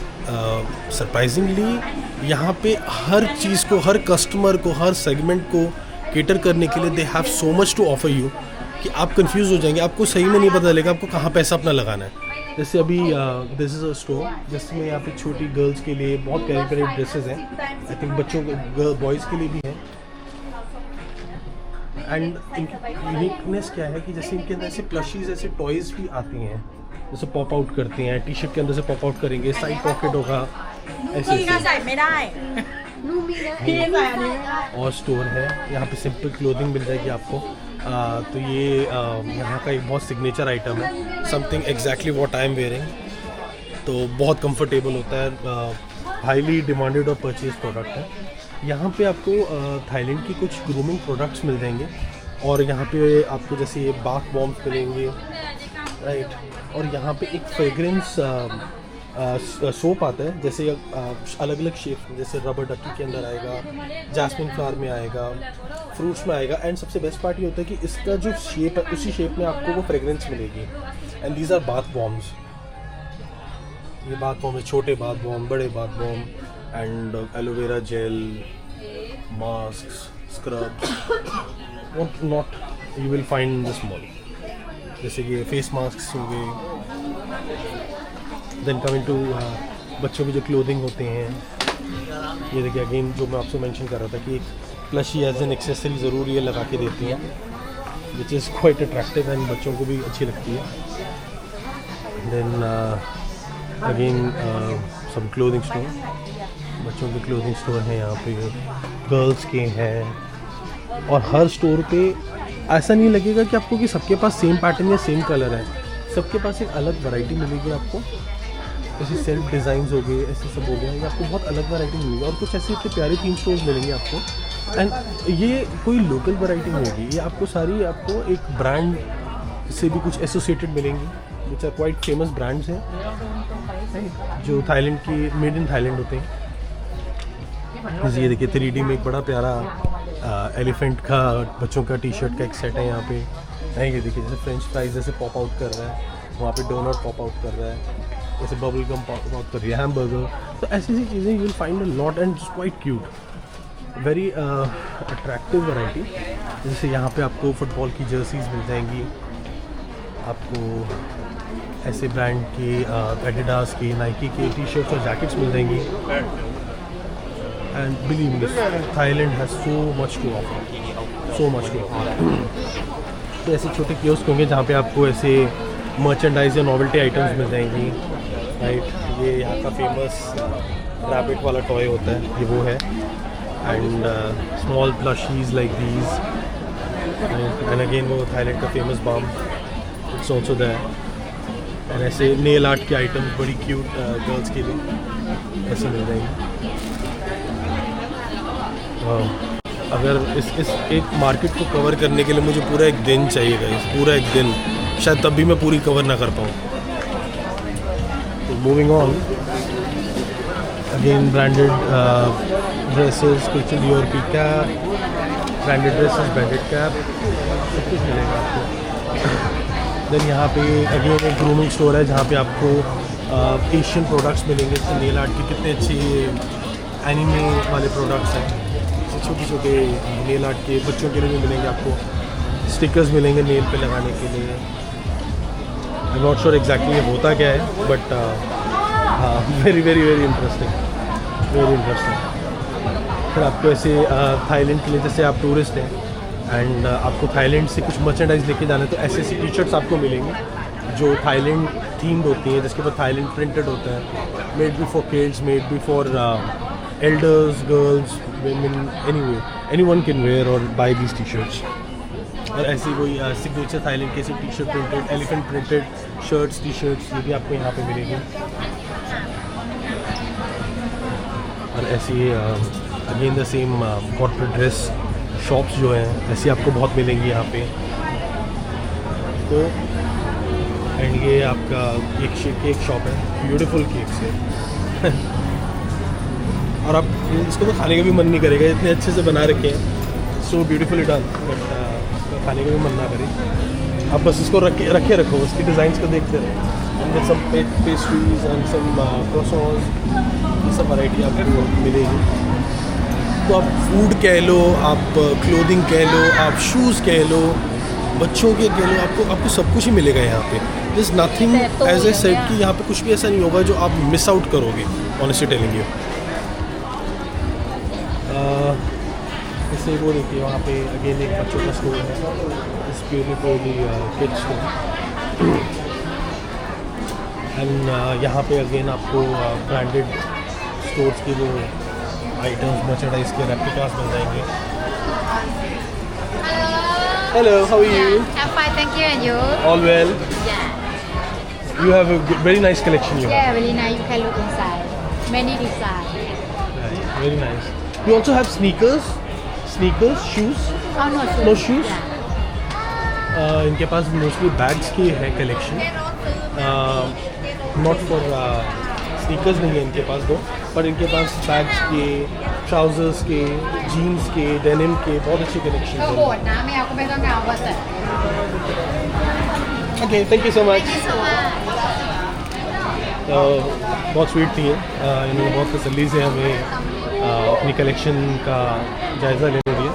सरप्राइजिंगली यहाँ पे हर चीज़ को, हर कस्टमर को, हर सेगमेंट को केटर करने के लिए they have so much to offer you कि आप कंफ्यूज हो जाएंगे, आपको सही में नहीं पता चलेगा आपको कहाँ पैसा अपना लगाना है। जैसे अभी दिस इज़ अ स्टोर जिसमें यहाँ पे छोटी गर्ल्स के लिए बहुत प्यारे प्यारे ड्रेसेस हैं। आई थिंक बच्चों के, बॉयज़ के लिए भी हैं। एंड इनकी यूनिकनेस क्या है कि जैसे इनके अंदर ऐसे प्लशीज, ऐसे टॉयज़ भी आती हैं, जैसे पॉप आउट करते हैं, टी शर्ट के अंदर से पॉप आउट करेंगे, साइड पॉकेट होगा, ऐसे और स्टोर है यहाँ पे। सिंपल क्लोथिंग मिल जाएगी आपको। तो ये यहाँ का एक बहुत सिग्नेचर आइटम है, something exactly what I am wearing. तो बहुत कंफर्टेबल होता है, हाईली डिमांडेड और परचेज प्रोडक्ट है। यहाँ पे आपको थाईलैंड की कुछ ग्रूमिंग प्रोडक्ट्स मिल जाएंगे और यहाँ पे आपको जैसे ये बाथ बॉम्ब्स मिलेंगे, राइट। और यहाँ पे एक फ्रेग्रेंस सोप आता है, जैसे अलग अलग शेप, जैसे रबर डकी के अंदर आएगा, जैस्मिन फ्लावर में आएगा, फ्रूट्स में आएगा। एंड सबसे बेस्ट पार्ट ये होता है कि इसका जो शेप है उसी शेप में आपको वो फ्रेग्रेंस मिलेगी। And these are bath bombs. ये बाथ बॉम्ब है, छोटे बाथ बॉम्ब, बड़े bath bomb, and aloe vera gel, mask, scrubs, what not you will find in this mall. जैसे कि फेस मास्क हो गए, देन कमिंग टू बच्चों के जो क्लोथिंग होते हैं, ये देखिए अगेन जो मैं आपसे मेंशन कर रहा था कि एक प्लशी एज एन एक्सेसरी ज़रूर ये लगा के देती हैं, which is quite attractive and बच्चों को भी अच्छी लगती है. Then again some clothing store, बच्चों के क्लोथिंग स्टोर हैं यहाँ पे, गर्ल्स के हैं. और हर स्टोर पे ऐसा नहीं लगेगा कि आपको कि सबके पास सेम पैटर्न या सेम कलर है. सबके पास एक अलग वैरायटी मिलेगी आपको. ऐसे सेल्फ डिज़ाइंस हो गए, ऐसे सब हो गया, ये आपको बहुत अलग वैरायटी मिलेगी. और कुछ ऐसे इतने प्यारे थीम स्टोर्स मिलेंगे आपको. एंड ये कोई लोकल वैरायटी नहीं होगी, ये आपको सारी आपको एक ब्रांड से भी कुछ एसोसिएटेड मिलेंगी, which are quite famous brands हैं जो थाईलैंड की, मेड इन थाईलैंड होते हैं. ये देखिए 3D में एक बड़ा प्यारा एलिफेंट का बच्चों का टी शर्ट का एक सेट है यहाँ पे. ये देखिए जैसे फ्रेंच फ्राइज जैसे पॉप आउट कर रहा है, वहाँ पे डोनट पॉप आउट कर रहा है, जैसे बबल गम पॉप आउट कर रही है, हैमबर्गर. तो ऐसी ऐसी चीज़ें you will find a lot and it's quite cute, very attractive variety. जैसे यहाँ पे आपको फुटबॉल की जर्सीज मिल जाएंगी, आपको ऐसे ब्रांड के एडिडास के, नाइकी के टी शर्ट्स और जैकेट्स मिल जाएंगी. And believe me, Thailand has so much to offer, so much to offer. तो ऐसे छोटे कियोस्क होंगे जहाँ पे आपको ऐसे मर्चेंडाइज या नॉवेल्टी आइटम्स मिल जाएंगी. राइट, ये यहाँ का फेमस रैबिट वाला टॉय होता है, ये वो है. And small plushies like these. And again वो थाईलैंड का famous balm, it's also there. And ऐसे नेल आर्ट के आइटम्स बड़ी क्यूट गर्ल्स के लिए ऐसे मिल जाएंगी. अगर इस एक मार्केट को कवर करने के लिए मुझे पूरा एक दिन चाहिए गाइस, पूरा एक दिन, शायद तब भी मैं पूरी कवर ना कर पाऊँ. तो moving on, again branded dresses, कुछ डियोर की cap, branded dresses, branded cap, सब कुछ मिलेगा आपको. देन यहाँ पे अगेन एक ग्रूमिंग स्टोर है जहाँ पे आपको एशियन प्रोडक्ट्स मिलेंगे. जैसे नेल आर्ट के कितने अच्छे एनिमे वाले प्रोडक्ट्स हैं, छोटे छोटे नेल आर्ट के बच्चों के लिए भी मिलेंगे आपको. स्टिकर्स मिलेंगे नेल पे लगाने के लिए. आई एम नॉट श्योर एग्जैक्टली ये होता क्या है, बट हाँ, very very very interesting, very interesting. फिर आपको ऐसे थाईलैंड के लिए, जैसे आप टूरिस्ट हैं एंड आपको थाईलैंड से कुछ मर्चेंडाइज लेके जाना है, तो ऐसे ऐसी टी शर्ट्स आपको मिलेंगी जो थाईलैंड थीम्ड होती हैं, जिसके ऊपर थाईलैंड प्रिंटेड होता है. Maybe for kids, maybe for elders, girls, women, anyone can wear or buy these t-shirts. और ऐसी कोई सिग्नेचर थाईलैंड के ऐसी T shirt printed, elephant printed shirts, T shirts, ये भी आपको यहाँ पे मिलेगी. और ऐसी again the same corporate dress shops जो हैं, ऐसी आपको बहुत मिलेंगी यहाँ पे. तो एंड ये आपका केक शॉप है, ब्यूटीफुल केक्स है. और आप इसको तो खाने का भी मन नहीं करेगा, इतने अच्छे से बना रखे हैं, सो ब्यूटीफुली डन. बट खाने का भी मन ना करे, आप बस इसको रखे रखो, उसकी डिज़ाइंस को देखते रहो. And some pastries and some croissants, ये सब वैरायटी आपको मिलेगी. तो आप फूड कह लो, आप क्लोथिंग कह लो, आप शूज़ कह लो, बच्चों के कह लो, आपको सब कुछ ही मिलेगा यहाँ पे. This is nothing as a set कि यहाँ पे कुछ भी ऐसा नहीं होगा जो आप मिस आउट करोगे, ऑनेस्टली टेलिंग यू. जैसे वो देखिए वहाँ पे अगेन एक बच्चों का स्टोर है, इस प्योरली किड्स स्टोर. एंड यहाँ पे अगेन आपको ब्रांडेड स्टोर्स के जो आइटम्स, मर्चेंडाइज के रेप्लिकास मिल जाएंगे. Hello, how are you? I'm fine, thank you. And you? All well. Yeah. You have a very nice collection. You Yeah, really nice. You can look inside. Many design. have. Very nice. You also have sneakers, shoes. Oh no, shoes. No shoes? Yeah. इनके पास mostly bags की है collection. Not for sneakers नहीं है इनके पास दो, पर इनके पास बैग्स के, ट्राउजर्स के, जीन्स के, डेनिम के बहुत अच्छी कलेक्शन ก็ है. โหดนะไม่เอาก็ไม่ต้องเอาว่าแต่ okay, thank you so much. Thank you so much. बहुत स्वीट थी, इन्होंने बहुत तसल्ली से हमें अपनी कलेक्शन का जायज़ा लेने दिया.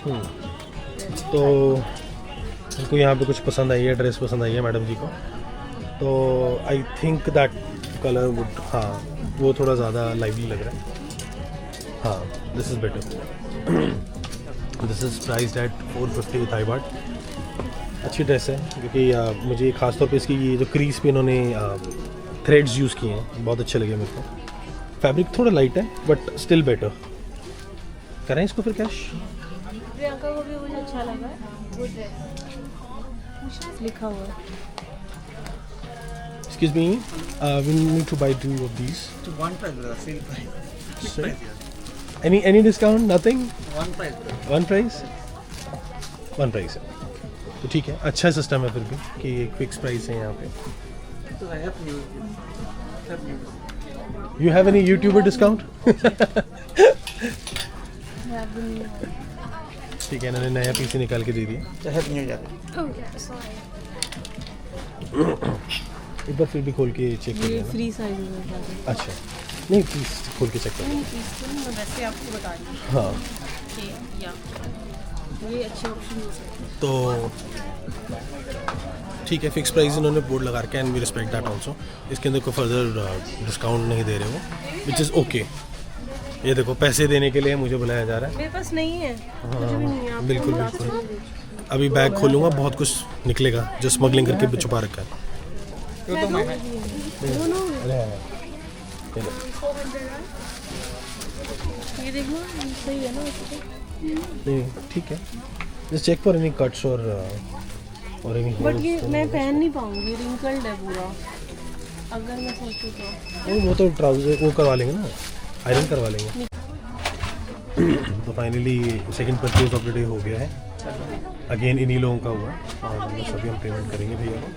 तो उनको यहाँ पे कुछ पसंद आई है, ड्रेस पसंद आई है मैडम जी को, तो I think that colour would, हाँ वो थोड़ा ज़्यादा लाइवली लग रहा है। हाँ, this is better. This is priced at 450 with Thai baht. अच्छी ड्रेस है, क्योंकि मुझे ख़ास तौर पे इसकी ये जो क्रीज पे इन्होंने थ्रेड्स यूज़ किए हैं, बहुत अच्छे लगे मेरे को। फैब्रिक थोड़ा लाइट है बट स्टिल बेटर। करें इसको फिर कैश? प्रियंका को भी मुझे अच्छा लगा वो ड्रेस लिखा हुआ है। Excuse me, we need to buy 2 of these. To one price, brother. Same price. Sir? Any discount? Nothing? One price, brother. One price? One price है। तो ठीक है, अच्छा सिस्टम है फिर भी कि एक फिक्स प्राइस है यहाँ पे। So I have you. Have you. You have any YouTuber discount? ठीक है, इन्होंने नया पीस निकाल के दे दिया। I have new jacket. एक बार फिर भी खोल के चेक कर ये लेना। फ्री साइज में है। अच्छा, नहीं पीस खोल के चेक कर लेना। पीस तो नहीं, मैं वैसे आपको बता रही हूँ हाँ, कि या ये अच्छे ऑप्शन हो सकते हैं। तो ठीक है, फिक्स प्राइस इन्होंने बोर्ड लगा रखा है and we respect that also. इसके अंदर कोई फर्दर डिस्काउंट नहीं दे रहे वो, विच इज़ ओके। ये देखो, पैसे देने के लिए मुझे बुलाया जा रहा है। मेरे पास नहीं है, कुछ भी नहीं है। आपको बिल्कुल बुला बिल्कुल। सकते हैं। अभी बैग खोलूँगा, बहुत कुछ निकलेगा जो स्मगलिंग करके छुपा रखा है। You took my hand. ये देखो, सही है ना उसको? नहीं ठीक है, just check for any cuts और एनी बट ये मैं पहन नहीं पाऊंगी, रिंकल्ड है पूरा। अगर मैं सोचूं तो वो तो ट्राउजर वो करवा लेंगे ना, आयरन करवा लेंगे। तो finally second purchase of the day हो गया है। अगेन इन्हीं लोगों का हुआ और बस अभी हम पेमेंट करेंगे भैया को।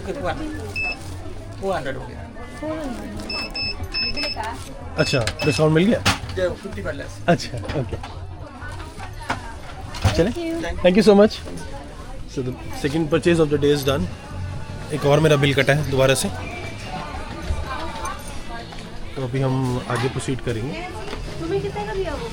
Good one. 400 हो गया. अच्छा, डिस्काउंट मिल गया? Yeah, 50 less. अच्छा, ओके, चले, thank you so much. So the second purchase of the day is done. एक और मेरा बिल कटा है दोबारा से, तो अभी हम आगे प्रोसीड करेंगे। तुम्हें कितने का दिया वो?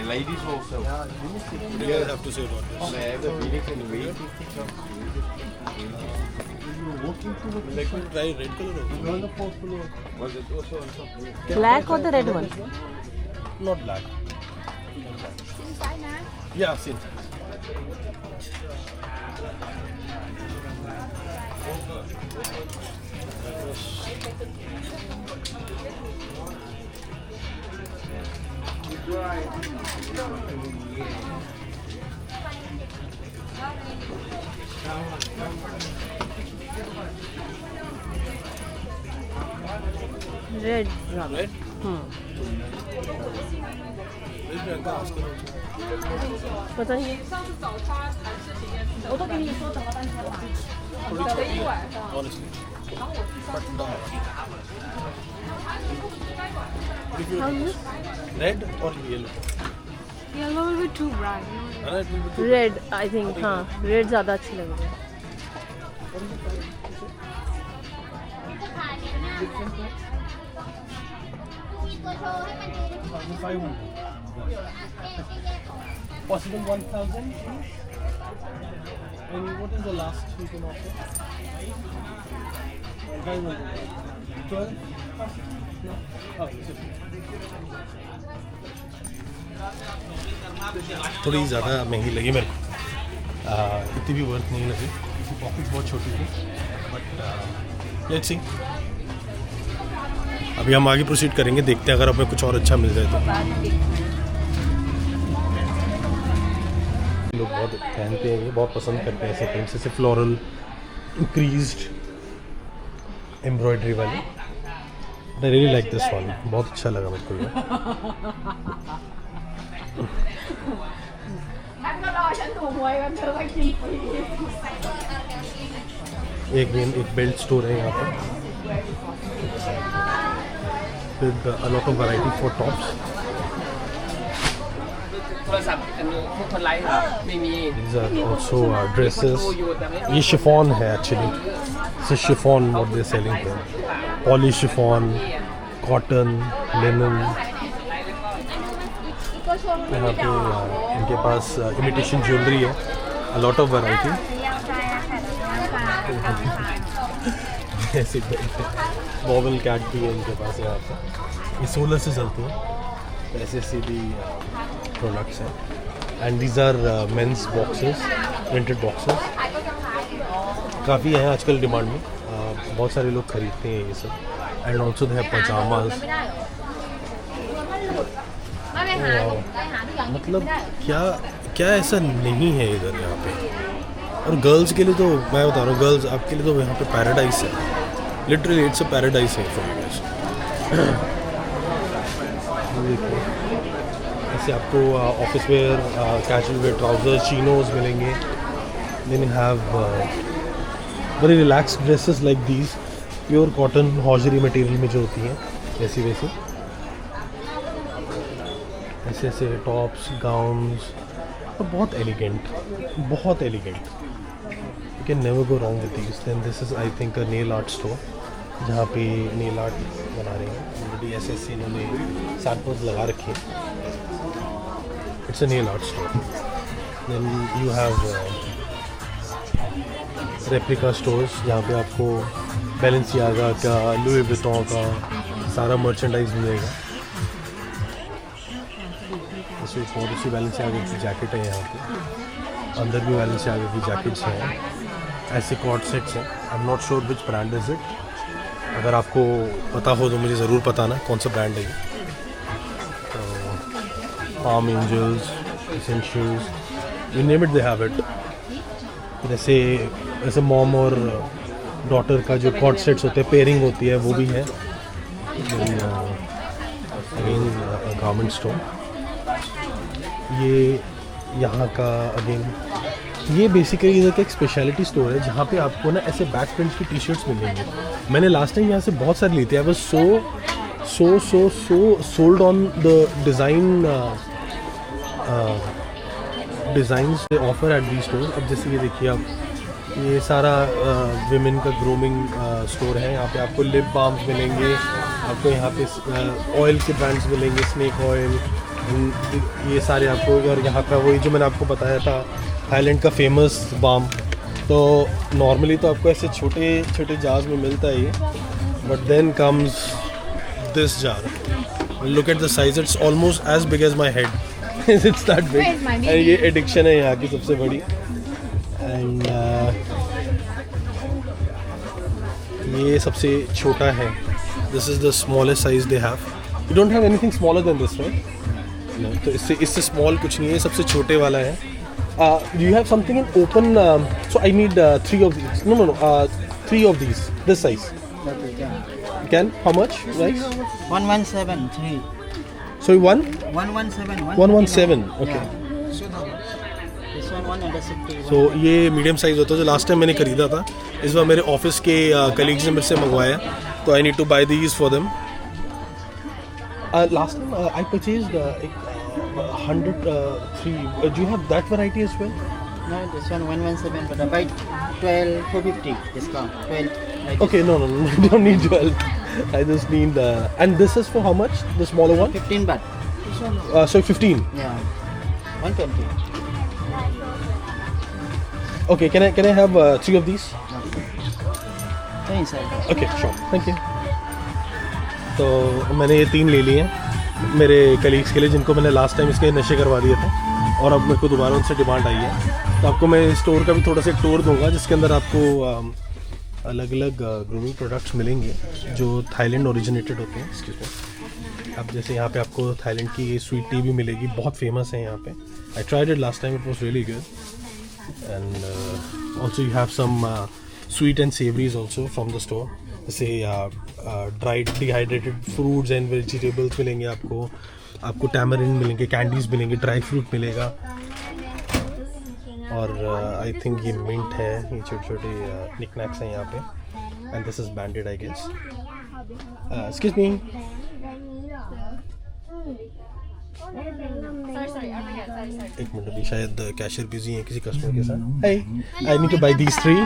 Ladies also. What do you guys have to say about this? I have the feeling can wait. Like to try red color Was it also on top? Black or the red one? Not black. Yeah, seen. Red. Red? पता नहीं है।我都跟你说怎么办才来。等了一晚上。 Honestly. How's this? Red or yellow? Yellow will be too bright. Red, I think. हाँ, red ज़्यादा अच्छी लग रही है। Possible 1,000. And what is the last you can offer? 12? Oh, थोड़ी ज़्यादा महंगी लगी मेरे को, इतनी भी वर्थ नहीं लगी, पॉकेट बहुत छोटी थी, बट लेट्स सी। अभी हम आगे प्रोसीड करेंगे, देखते हैं अगर हमें कुछ और अच्छा मिल जाए तो। लोग बहुत पहनते हैं, ये बहुत पसंद करते हैं ऐसे प्रिंट्स, जैसे फ्लोरल इंक्रीज्ड एम्ब्रॉयडरी वाली। I really like this one, बहुत अच्छा लगा मेरे को ये। एक बेल्ट स्टोर है यहाँ पर with a lot of variety for tops. โทรศัพท์อันนี้พวกคนไลฟ์เหรอไม่มี These are also dresses. ये chiffon है actually. This is chiffon what they're selling here. Poly chiffon, cotton, linen. यहाँ पे इनके पास imitation jewelry है. A lot of variety. ऐसे बॉबल कैट भी है इनके पास यहाँ पे. ये 16 से चलती है. ऐसे से भी प्रोडक्ट्स हैं. And these are men's boxes, printed boxes. काफ़ी हैं आजकल डिमांड में. बहुत सारे लोग खरीदते हैं ये सब. And also they have pyjamas. मतलब क्या ऐसा नहीं है इधर यहाँ पे. और गर्ल्स के लिए तो मैं बता रहा हूँ, गर्ल्स आपके लिए तो यहाँ पे पैराडाइस है. लिटरली इट्स अ पैराडाइस है फॉर यू. देखिए ऐसे आपको office wear, casual wear, trousers, chinos मिलेंगे. Then you have very relax dresses like these, pure cotton hosiery material में जो होती हैं वैसी वैसी. ऐसे ऐसे टॉप्स, गाउन्स, और बहुत एलिगेंट, बहुत elegant. You can never go wrong with these. Then this is I think a nail art store जहाँ पे नेल आर्ट बना रहे हैं. ऑलरेडी ऐसे ऐसे इन्होंने सैंपल्स लगा रखे हैं. It's a nail art store. Then you have replica stores जहाँ पे आपको बैलेंसियागा का, लुई विटॉन का सारा मर्चेंडाइज मिलेगा. इसी बैलेंसियागा की जैकेट है यहाँ पे. अंदर भी बैलेंसियागा की जैकेट्स हैं. ऐसे कॉर्ड सेट्स हैं. आई am not sure which brand is it. अगर आपको पता हो तो मुझे ज़रूर बताना कौन सा ब्रांड है ये. तो Palm Angels, essentials, you name it they have it. ऐसे मॉम और डॉटर का जो कॉर्ड सेट्स होते हैं, पेयरिंग होती है, वो भी है. Garment store. ये यहाँ का अगेन ये बेसिकली इधर का एक स्पेशलिटी स्टोर है जहाँ पे आपको ना ऐसे बैक प्रिंट की टी शर्ट्स मिलेंगे. मैंने लास्ट टाइम यहाँ से बहुत सारी ली थी. I was so sold on the designs they offer at the store. अब जैसे ये देखिए आप, ये सारा विमेन का ग्रूमिंग स्टोर है. यहाँ पे आपको लिप बाम्स मिलेंगे, आपको यहाँ पे ऑयल के ब्रांड्स मिलेंगे, स्नेक ऑयल, ये सारे आपको. और यहाँ का वही जो मैंने आपको बताया था थाईलैंड का फेमस बाम. तो नॉर्मली तो आपको ऐसे छोटे छोटे जार्स में मिलता है ये. But then comes this jar. Look at the size, it's almost as big as my head. It's that big. ये एडिक्शन है यहाँ की सबसे बड़ी. एंड ये सबसे छोटा है. This is the smallest size they have. You don't have anything smaller than this, right? No. तो इससे स्मॉल कुछ नहीं है, सबसे छोटे वाला है. Do you have something in open? So I need 3 of these. No. 3 of these. This size. Okay, yeah. You can? How much? Right? 1173. So you want? 117. 117. Okay. This one 160. So ये medium size होता है जो last time मैंने खरीदा था. इस बार मेरे office के कलीग्स ने मेरे से मंगवाया, तो I need to buy these for them. Last time I purchased 103. Do you have that variety as well? No, this one 117, but I buy 12 450 discount. 12. Like Okay, no. You don't need 12. I just need and this is for how much? The smaller one? 15 baht. So 15. Yeah. 120. Okay, can I have 3 of these? Go inside. Okay, sure. Thank you. तो मैंने ये 3 ले लिए हैं मेरे colleagues के लिए, जिनको मैंने लास्ट टाइम इसके नशे करवा दिए थे, और अब मेरे को दोबारा उनसे डिमांड आई है. तो आपको मैं स्टोर का भी थोड़ा सा एक टूर दूंगा, जिसके अंदर आपको अलग अलग ग्रूमिंग प्रोडक्ट्स मिलेंगे जो थाईलैंड ओरिजिनेटेड होते हैं. Excuse me. अब जैसे यहाँ पे आपको थाईलैंड की स्वीट टी भी मिलेगी, बहुत फेमस है यहाँ पे. I tried it last time, it was really good. And also you have some sweet and savouries also from the store. जैसे dried dehydrated fruits and vegetables मिलेंगे आपको टैमरिन मिलेंगे, कैंडीज़ मिलेंगे, ड्राई फ्रूट मिलेगा. और आई थिंक ये mint है, ये छोटे छोटे निकनैक्स हैं यहाँ पे. And this is branded I guess. Excuse me. एक मिनट, अभी शायद कैशियर बिजी है किसी कस्टमर के साथ. Hey, I need to buy these 3.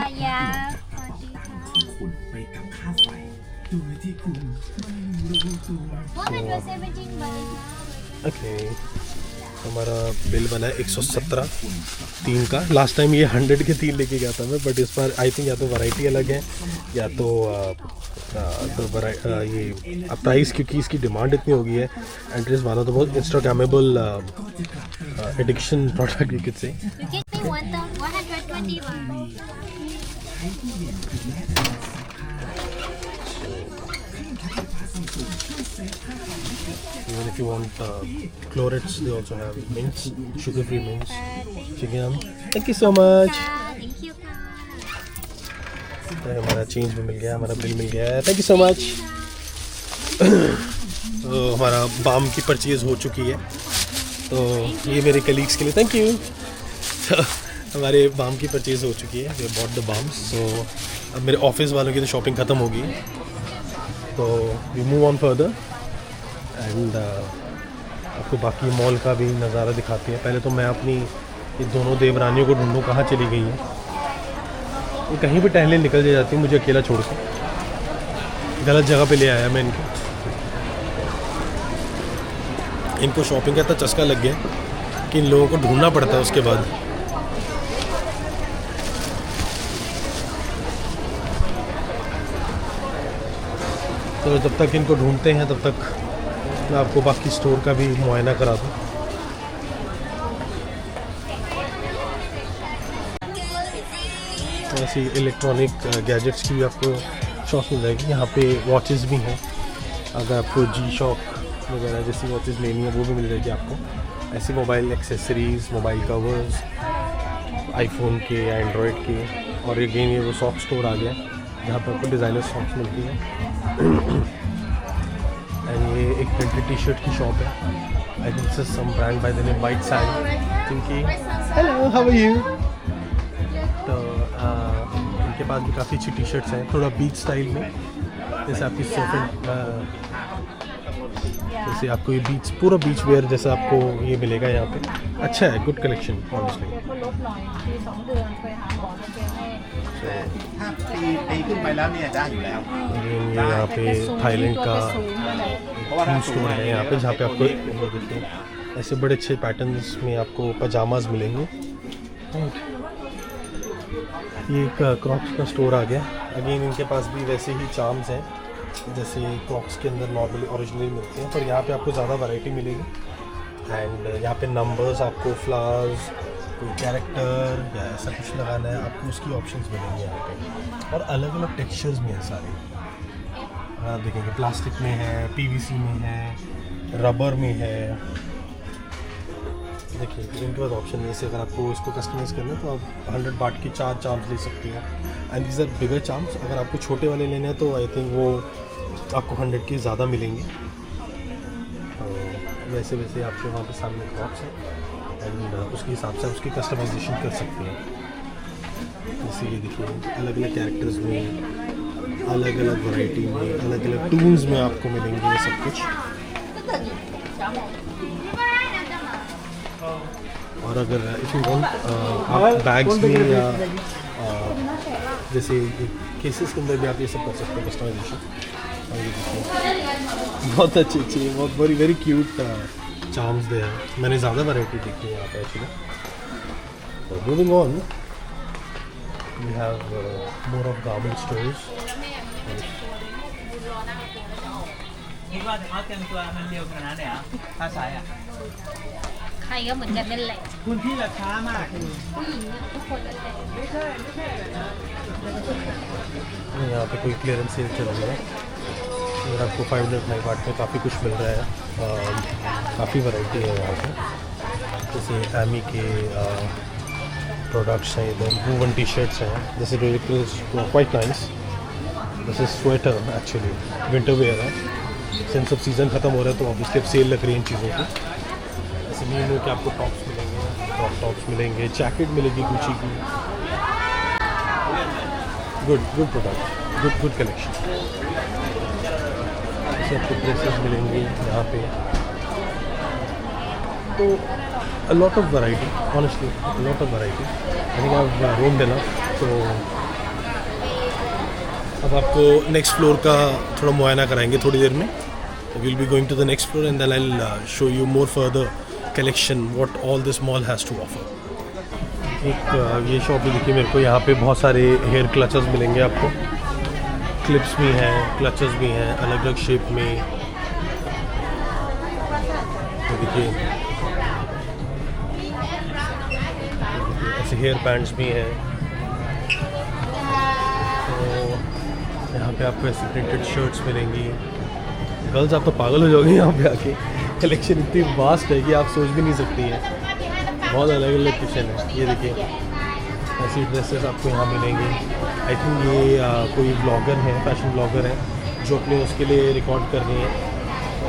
Okay, हमारा बिल बना है 117 3 का. लास्ट टाइम ये 100 के 3 लेके गया था मैं, बट इस बार आई थिंक या तो वैरायटी अलग है या तो ये प्राइस, क्योंकि इसकी डिमांड इतनी हो गई है. And it is one of the most Instagrammable addiction product you can say. You get me 121. Even if you want florets, they also have mints, sugar-free mints. Chicken. Thank you so much. Thank you. हमारा change भी मिल गया, हमारा bill मिल गया है. Thank you so much. तो हमारा balm की purchase हो चुकी है, तो ये मेरे कलीग्स के लिए थैंक यू. हमारे बाम की परचेज़ हो चुकी है. We bought the balms. So अब मेरे ऑफिस वालों की तो शॉपिंग ख़त्म हो गई, तो we move on further. And आपको बाकी मॉल का भी नज़ारा दिखाते हैं. पहले तो मैं अपनी ये दोनों देवरानियों को ढूंढूं कहाँ चली गई हैं. ये कहीं भी टहले निकल जाती हैं मुझे अकेला छोड़ के. गलत जगह पे ले आया मैं इनको. इनको शॉपिंग का इतना चस्का लग गया कि इन लोगों को ढूंढना पड़ता है उसके बाद. तो जब तक इनको ढूंढते हैं तब तक मैं आपको बाकी स्टोर का भी मुआयना करा दूँ. ऐसी इलेक्ट्रॉनिक गैजेट्स की भी आपको शॉप मिल जाएगी. यहाँ पे वॉचेस भी हैं. अगर आपको जी शॉक वगैरह जैसी वॉचेस लेनी है वो भी मिल जाएगी आपको. ऐसी mobile accessories, mobile covers, iPhone के या एंड्रॉयड के. और अगेन ये वो सॉक्स स्टोर आ गया जहाँ पर आपको डिज़ाइनर सॉक्स मिलती हैं. एंड ये एक प्रिंटेड टी शर्ट की शॉप है. I think this is some brand by the name White Sand. जिनकी हेलो, हाउ आर यू. तो इनके पास भी काफ़ी अच्छी टी शर्ट्स हैं, थोड़ा बीच स्टाइल में. जैसे आपकी जैसे आपको ये बीच, पूरा बीच वेयर जैसा आपको ये मिलेगा यहाँ पे. अच्छा है, गुड कलेक्शन ऑनेस्टली. ये यहाँ पे थाईलैंड का स्टोर है यहाँ पे, जहाँ पे आपको देखते हैं ऐसे बड़े अच्छे पैटर्न्स में आपको पजामाज मिलेंगे. ये एक क्रॉक्स का स्टोर आ गया. अगेन इनके पास भी वैसे ही चार्म्स हैं जैसे क्रॉक्स के अंदर नॉर्मली ओरिजिनली मिलते हैं, पर यहाँ पे आपको ज़्यादा वैरायटी मिलेगी. एंड यहाँ पे नंबर्स, आपको फ्लावर्स, कोई कैरेक्टर या ऐसा कुछ लगाना है आपको उसकी ऑप्शंस मिलेंगे यहाँ पे. और अलग अलग टेक्सचर्स में हैं सारे. आप देखेंगे प्लास्टिक में है, पीवीसी में है, रबर में है. देखिए इनके पास ऑप्शन है. जैसे अगर आपको इसको कस्टमाइज़ करना है तो आप 100 बाट की 4 चार्म्स ले सकते हैं. And these are bigger charms. अगर आपको छोटे वाले लेने हैं तो आई थिंक वो आपको 100 के ज़्यादा मिलेंगे. तो वैसे वैसे आपके वहाँ पे सामने क्रॉप्स हैं एंड उसके हिसाब से उसकी कस्टमाइजेशन कर सकते हैं. जैसे ये देखिए अलग अलग कैरेक्टर्स में, अलग अलग वैरायटी में, अलग अलग टूल्स में आपको मिलेंगे ये सब कुछ. और अगर इफ़ यू वांट आप बैग्स में या जैसे केसेस के अंदर भी आप ये सब कर सकते हैं कस्टमाइजेशन. और ये देखिए बहुत अच्छी बहुत वेरी वेरी क्यूट चार्म्स दे हैं. मैंने ज़्यादा वैरायटी देखी है यहाँ पे एक्चुअली. तो moving on, we have more of garment stores. คิดว่าเขาเตรียมตัวมันเร็วขนาดไหนอ่ะภาษาอ่ะ ใครก็เหมือนกันนั่นแหละ คุณพี่ราคามากคือ ผู้หญิงเนี่ยทุกคนนั่นแหละ यहाँ पे कोई क्लियरेंस सेल चल रही है. और आपको 500 वाट में काफ़ी कुछ मिल रहा है. काफ़ी वैरायटी है यहाँ पे. जैसे एमी के प्रोडक्ट्स हैं, इधर वूवन टी शर्ट्स हैं. जैसे quite nice. This is sweater actually, winter wear है. सिंस सब सीज़न ख़त्म हो रहा है तो ऑब्वियसली अब सेल लग रही है इन चीज़ों की. जैसे न्यू के आपको टॉप्स मिलेंगे, क्रॉप टॉप्स मिलेंगे, जैकेट मिलेगी गुची की। Good product, good collection. सबको ड्रेसेस मिलेंगी यहाँ पे, तो a lot of variety, honestly, a lot of variety. I think I've roamed enough. तो अब आपको नेक्स्ट फ्लोर का थोड़ा मुआयना कराएंगे थोड़ी देर में. We'll be going to the next floor and then I'll show you more further collection what all this mall has to offer. एक ये शॉप भी देखिए मेरे को, यहाँ पे बहुत सारे हेयर क्लचेस मिलेंगे आपको. क्लिप्स भी हैं, क्लचेस भी हैं अलग अलग शेप में. तो देखिए ऐसे हेयर बैंड्स भी हैं. तो यहाँ पे आपको ऐसी प्रिंटेड शर्ट्स मिलेंगी. गर्ल्स आप तो पागल हो जाओगे यहाँ पे आके. कलेक्शन इतनी वास्ट है कि आप सोच भी नहीं सकती हैं. बहुत अलग अलग किचन है. ये देखिए ऐसी ड्रेसेस आपको यहाँ मिलेंगी. आई थिंक ये कोई ब्लॉगर है, फैशन ब्लॉगर है, जो अपने उसके लिए रिकॉर्ड कर रही हैं.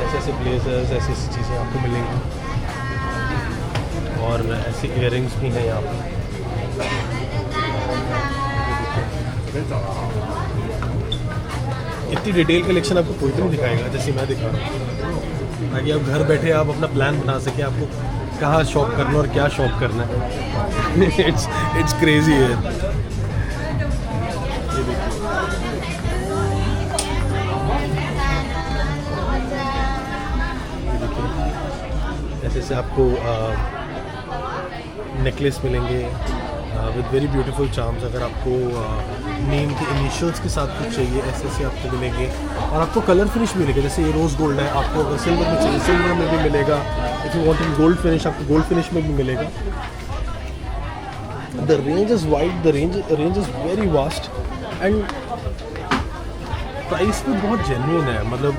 ऐसे ऐसे ब्लेजर्स, ऐसी ऐसी चीज़ें आपको मिलेंगी. और ऐसे इयररिंग्स भी हैं यहाँ पर. इतनी डिटेल कलेक्शन आपको कोई भी नहीं दिखाएगा जैसे मैं दिखा रहा हूँ, ताकि आप घर बैठे आप अपना प्लान बना सकें आपको कहाँ शॉप करना और क्या शॉप करना है. इट्स क्रेजी है. ये देखिए ऐसे से आपको नेकलेस मिलेंगे विद वेरी ब्यूटीफुल चार्म्स. अगर आपको नेम के इनिशियल्स के साथ कुछ चाहिए ऐसे से आपको मिलेंगे. और आपको कलर फिनिश मिलेगा. जैसे ये रोज़ गोल्ड है, आपको अगर सिल्वर में चाहिए सिल्वर में भी मिलेगा. If you want in gold finish आपको गोल्ड फिनिश में भी मिलेगा. The range is wide, the range is very vast and price भी बहुत जेन्युइन है. मतलब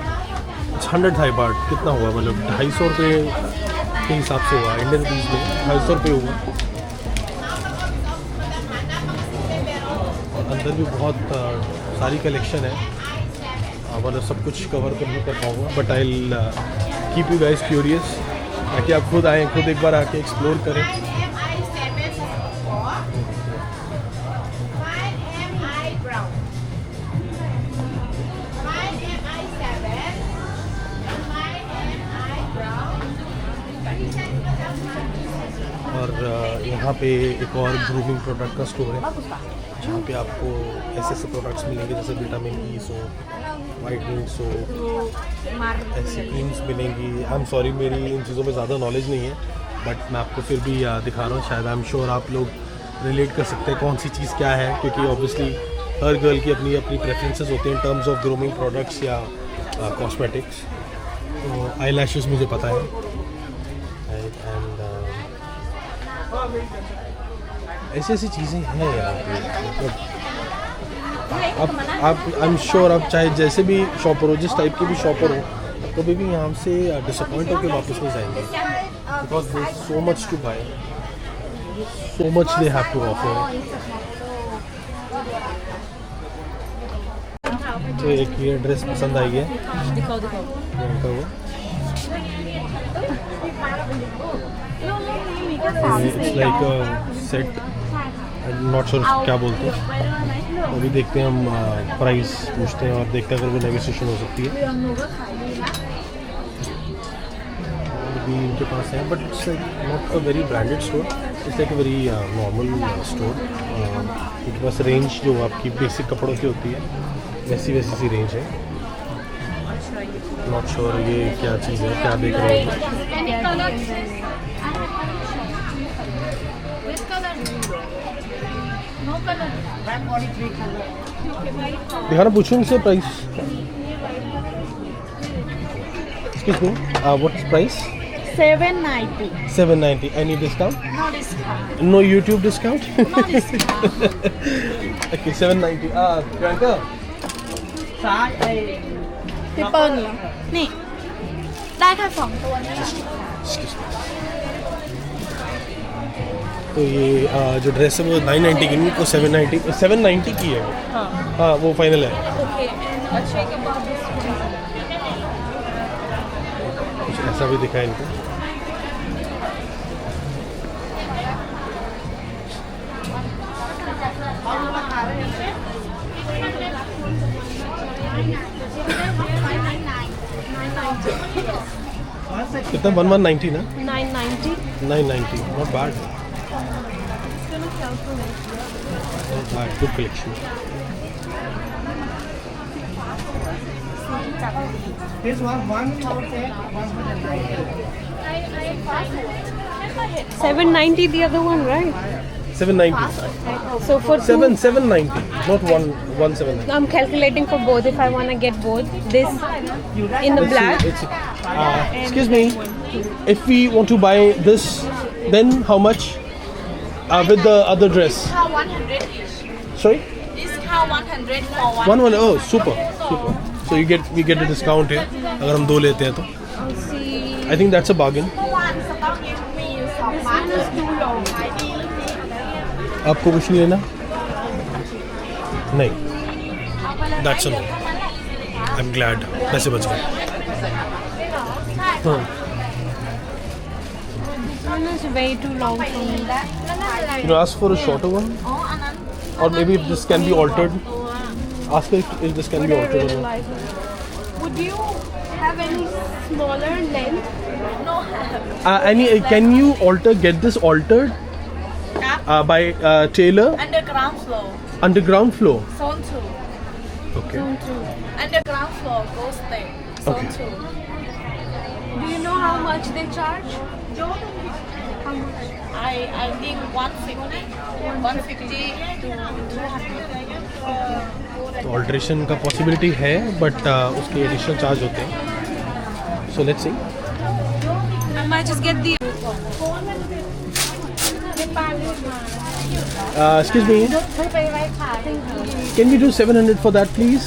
100 थाई बाट कितना हुआ, मतलब 250 रुपये के हिसाब से हुआ. इंडियन रुपीज़ में 250 रुपये हुआ. अंदर भी बहुत सारी कलेक्शन है. मतलब सब कुछ कवर कर नहीं कर पाऊँगा, but I will keep you guys curious, ताकि आप खुद आएँ, खुद एक बार आके एक्सप्लोर करें. और यहाँ पे एक और ग्रूमिंग प्रोडक्ट का स्टोर है, जहाँ पे आपको ऐसे ऐसे प्रोडक्ट्स मिलेंगे जैसे vitamin E soap, whitening soap, ऐसी क्रीम्स मिलेंगी. आई एम सॉरी मेरी इन चीज़ों में ज़्यादा नॉलेज नहीं है, बट मैं आपको फिर भी दिखा रहा हूँ. शायद आई एम श्योर आप लोग रिलेट कर सकते हैं कौन सी चीज़ क्या है, क्योंकि ऑब्वियसली हर गर्ल की अपनी अपनी प्रेफरेंसेस होती हैं in terms of grooming products या कॉस्मेटिक्स. तो आई लैशेस मुझे पता है. एंड ऐसी ऐसी चीज़ें हैं यार. मतलब आप आई एम श्योर आप चाहे जैसे भी शॉपर हो, जिस टाइप के भी शॉपर हो, तो कभी भी यहाँ से डिसअपॉइंट होकर वापस नहीं जाएंगे. Because there is so much to buy, so much they have to offer. तो एक ये ड्रेस पसंद आई है. दिखाओ वो it's like set, not sure क्या बोलते हैं. अभी देखते हैं हम, प्राइस पूछते हैं और देखते हैं अगर वो नेगोशिएशन हो सकती है. अभी इनके पास है, but it's like not a very branded store. It's like a very normal store. इनके पास रेंज जो आपकी बेसिक कपड़ों की होती है वैसी सी रेंज है. नॉट श्योर ये क्या चीज़ है, क्या देख रहे हो. दिखाना पूछूँ इनसे price. Excuse me, what's price? 790. 790. Any discount? No discount. No YouTube discount? No discount. Okay, 790. Priyanka. พี่เปิ้ลเหรอ นี่ ได้แค่2ตัวนี้ Excuse me. तो ये जो ड्रेस है वो 990 की नहीं, वो 790 की है. हाँ वो फाइनल है. ओके. अच्छे के बाद कुछ ऐसा भी दिखा है इनको. कितना 1190 ना 990. 990 not bad not bad good collection This one set, 790 the other one, right? 790 So for two, 790 not 179 I'm calculating for both if I want to get both. This in the black. Excuse me, if we want to buy this, then how much with the other dress? 100 each. Sorry, Discount 100 for one. one. Oh, super. So we get a discount here. अगर हम दो लेते हैं तो I think that's a bargain. आपको कुछ नहीं लेना? नहीं. That's a no. I'm glad. पैसे बच गए. One is way too long for me. Can you ask for a shorter one? Or maybe if this can be altered. Ask her if this can be I altered. really like it. Would you have any smaller length? Can you get this altered by tailor? Underground floor. Underground floor. Zone 2. Okay. Underground floor. Go stay. Zone Okay. 2. Do you know how much they charge? I think 150 to 200. तो alteration का possibility है but उसके additional charge होते हैं so let's see I might just get the. Excuse me can we do 700 for that please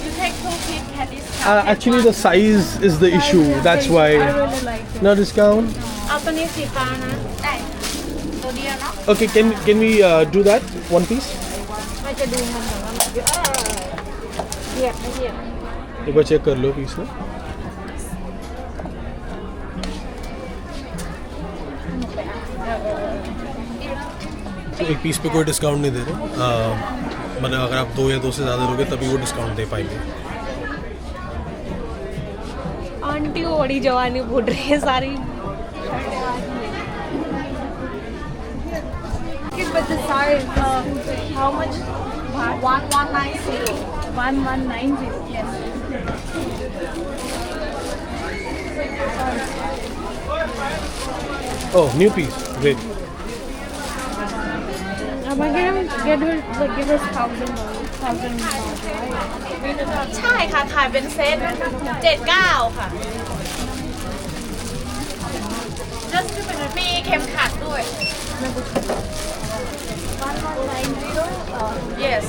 You take 2 feet can discount. Actually the size is the issue that's why I really like it. No discount เอาตัวนี้สีฟ้านะได้ตัวเดียวเนาะ okay can we do that one piece ไม่จะดูมันแต่ว่ามันเยอะเหยียบไม่เหยียบ एक बार check कर लो piece में तो एक piece पे कोई discount नहीं दे रहे मतलब अगर आप 2 या 2 से ज़्यादा लोगे तभी वो डिस्काउंट दे पाएंगे आंटी को बड़ी जवानी फूट रही है सारी But the size, how much? 1190 1190. Yes. Oh, new piece. Great. Am I gonna get her like give us $1,000? $1,000, ใช่ค่ะขายเป็นเซต79ค่ะ just มีเข็มขัดด้วย yes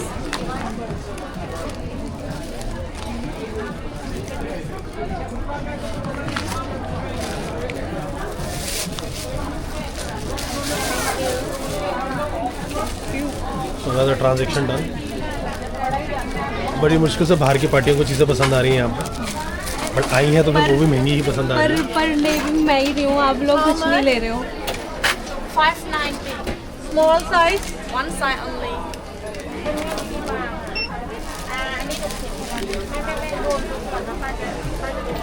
So another transaction done. बड़ी मुश्किल से बाहर की पार्टियों को चीज़ें पसंद आ रही हैं यहाँ पर बट आई हैं तो फिर वो भी महंगी ही पसंद आ रही है पर ले भी मैं ही रही हूँ आप लोग कुछ नहीं ले रहे हो 590 small size one side only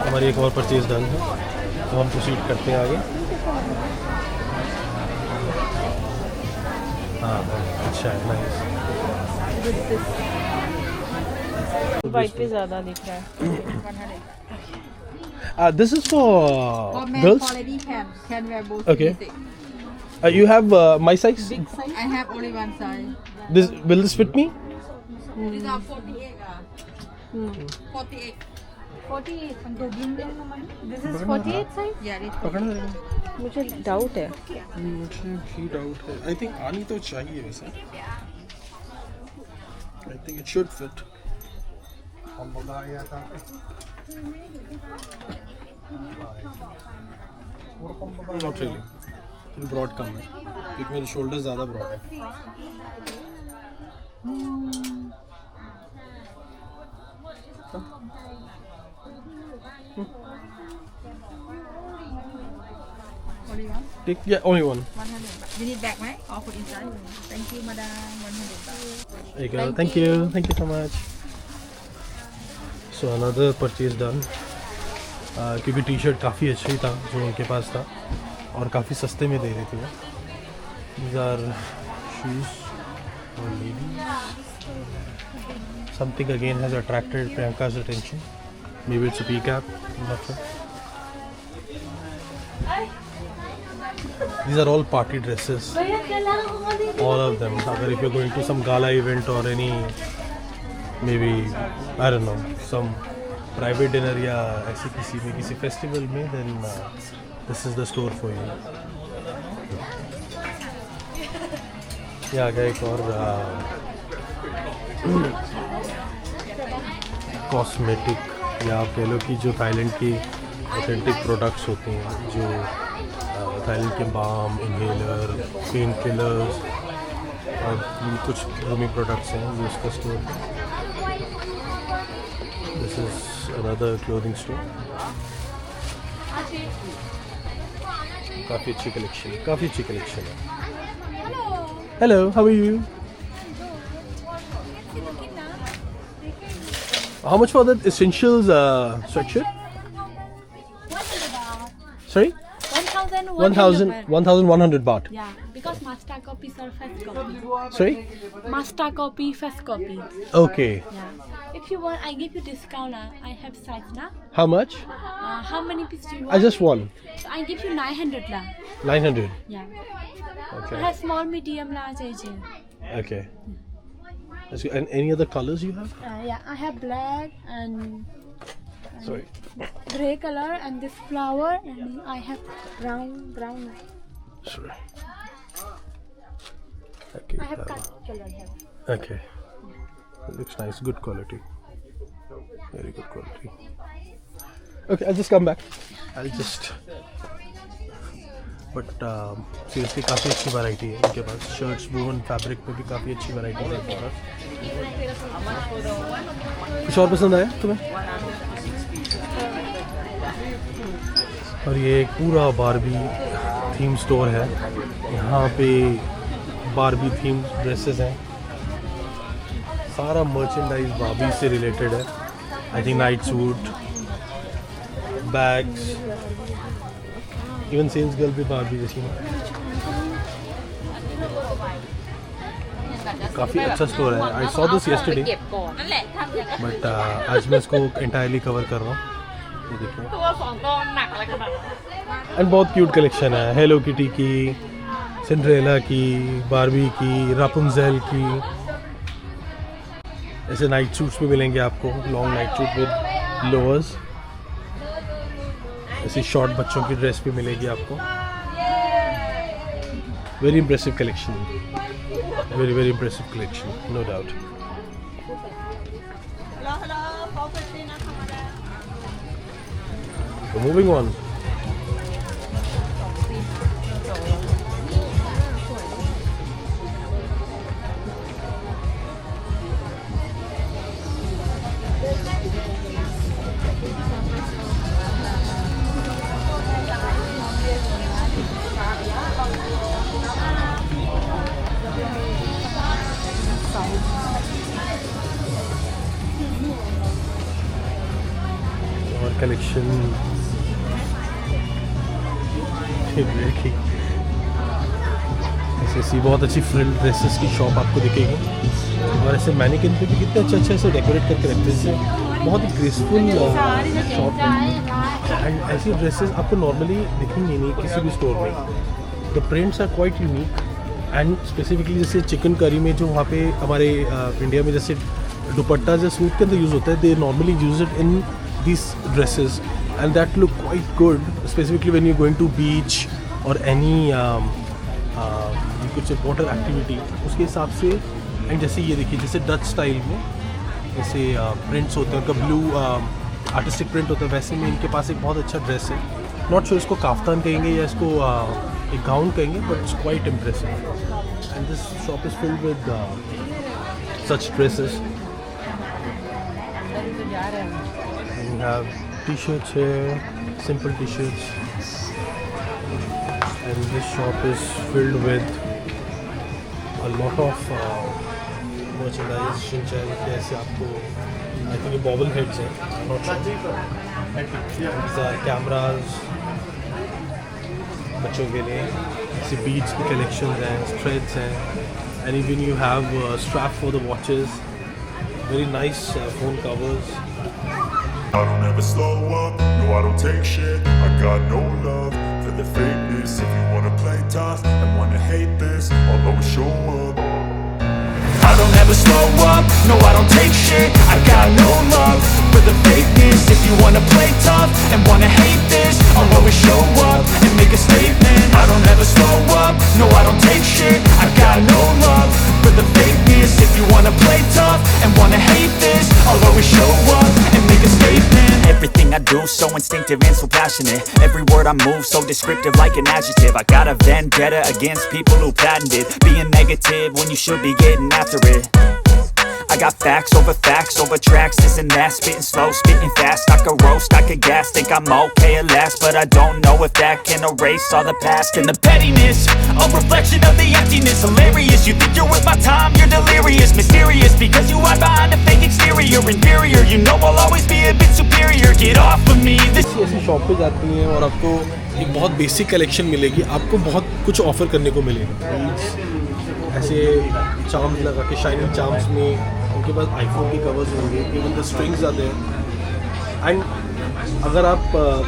हमारी एक और परचेज डन है तो हम प्रोसीड करते हैं आगे हाँ अच्छा है नाइस वाइट पे ज्यादा दिख रहा है this is for girls Quality can wear both. Okay. You have my size I have only one size. this will this fit me These are 48. 48. 48 This is 48 size Yeah, it's मुझे doubt है मुझे भी doubt है I think आनी तो चाहिए वैसे I think it should fit not really broad कम है क्योंकि मेरे शोल्डर ज़्यादा ब्रॉड है only one. Take yeah, only one. 100. You need bag, right? Or put inside? Thank you, madam. 100 baht. There you go. Thank you so much. So another purchase done, क्योंकि T shirt काफ़ी अच्छा ही था जो उनके पास था और काफ़ी सस्ते में दे रहे थे वो. These are shoes for ladies. Something again has attracted Priyanka's attention. Maybe it's a peacock, I'm not sure. These are all party dresses. All of them. If you're going to some gala event or any, maybe, I don't know, some private dinner या ऐसे किसी festival में, then this is the store for you. ये आ गया एक और cosmetic या आप कह लो कि जो थाईलैंड की ऑथेंटिक प्रोडक्ट्स होते हैं, जो थाईलैंड के बाम, इनहेलर, पेन किलर्स और कुछ ग्रूमिंग प्रोडक्ट्स हैं, ये उसका store. This is another clothing store. काफ़ी अच्छी कलेक्शन है. Hello, how are you? How much for that Essentials sweatshirt? Sorry? 1,100 baht. Yeah, because master copies are first copy. Sorry? Master copy, first copy. Okay. Yeah. If you want, I give you discount. I have size na. How much? How many pieces do you I want? just won. So I give you 900 la. 900. Yeah. I Okay. have small, medium, large, AJ. Okay. That's good. And any other colors you have? Yeah, I have black and Sorry. gray color and this flower, and I have brown. Sorry. Okay. I have cut color here. Okay. It looks nice. Good quality. Very good quality. Okay, I'll just come back. But seriously काफ़ी अच्छी variety है इनके पास. Shirts, woven fabric में भी काफ़ी अच्छी variety है इनके पास. कुछ और पसंद आया तुम्हें? और ये एक पूरा बारबी थीम स्टोर है. यहाँ पे बारबी थीम ड्रेसेस हैं. सारा मर्चेंडाइज बारबी से रिलेटेड है. I think night suit, bags, even sales girl भी बारबी जैसी है. काफ़ी अच्छा स्टोर है. I saw this yesterday but आज मैं इसको इंटायरली कवर कर रहा हूँ. ये देखिए. एंड बहुत क्यूट कलेक्शन है. हेलो किटी की, सिंड्रेला की, बारबी की, रापुंजेल की. ऐसे नाइट सूट्स भी मिलेंगे आपको. Long night suit with lowers. ऐसी शॉर्ट बच्चों की ड्रेस भी मिलेगी आपको. Very impressive collection. Very impressive collection, no doubt. Moving on. और कलेक्शन ऐसी बहुत अच्छी फ्रिल ड्रेसेस की शॉप आपको दिखेगी. और ऐसे मैनिकिन पे भी कितने अच्छे ऐसे डेकोरेट करके रखते हैं. इससे बहुत ही ग्रेसफुल शॉप है. एंड ऐसी ड्रेसेस आपको नॉर्मली दिखेंगी नहीं किसी भी स्टोर में. The prints are quite unique. And specifically जैसे चिकन करी में जो वहाँ पे हमारे इंडिया में जैसे दुपट्टा जो सूट के अंदर यूज़ होता है, they normally use it in this dresses and that look quite good, specifically when you going to beach or any कुछ वाटर एक्टिविटी उसके हिसाब से. एंड जैसे ये देखिए, जैसे डच स्टाइल में जैसे प्रिंट्स होते हैं, उनका ब्लू आर्टिस्टिक प्रिंट होता है, वैसे में इनके पास एक बहुत अच्छा ड्रेस है. नॉट श्योर इसको काफ्तान कहेंगे या इसको एक गाउन कहेंगे, but it's quite impressive. And this shop is filled with such dresses. We have t-shirts here, simple t-shirts, and this shop is filled with a lot of merchandise. Shinchan के ऐसे आपको I think ये बॉबल heads हैं, cameras बच्चों के लिए, ऐसे beads की कलेक्शन हैं, थ्रेड्स हैं, and even you have strap for the watches, very nice phone covers. I don't ever slow up, no I don't take shit. I got no love for the fakeness. If you wanna play tough and wanna hate this, I'll always show up. I don't ever slow up, no I don't take shit. I got no love for the fakeness. If you wanna play tough and wanna hate this, I'll always show up and make a statement. I don't ever slow up, no I don't take shit. I got no love for the fakeness. If you wanna play tough and wanna hate this, I'll always show up and make a statement. Everything I do so instinctive and so passionate. Every word I move so descriptive like an adjective. I got a vendetta against people who patented being negative when you should be getting after it. I got facts over tracks, this and that. Spitting slow, spitting fast. I could roast, I could gas. Think I'm okay at last, but I don't know if that can erase all the past. And the pettiness, a reflection of the emptiness. Hilarious, you think you're worth my time, you're delirious. Mysterious, because you hide behind a fake exterior. Inferior, you know I'll always be a bit superior. Get off of me. ऐसी shop पे जाती हैं और आपको एक बहुत basic collection मिलेगी, आपको बहुत कुछ ऑफ़र करने को मिलेगा. ऐसे चार्म्स लगा के, शाइनिंग चार्म्स में उनके पास आईफोन के कवर्स होंगे, इवन द स्ट्रिंग्स आते हैं. एंड अगर आप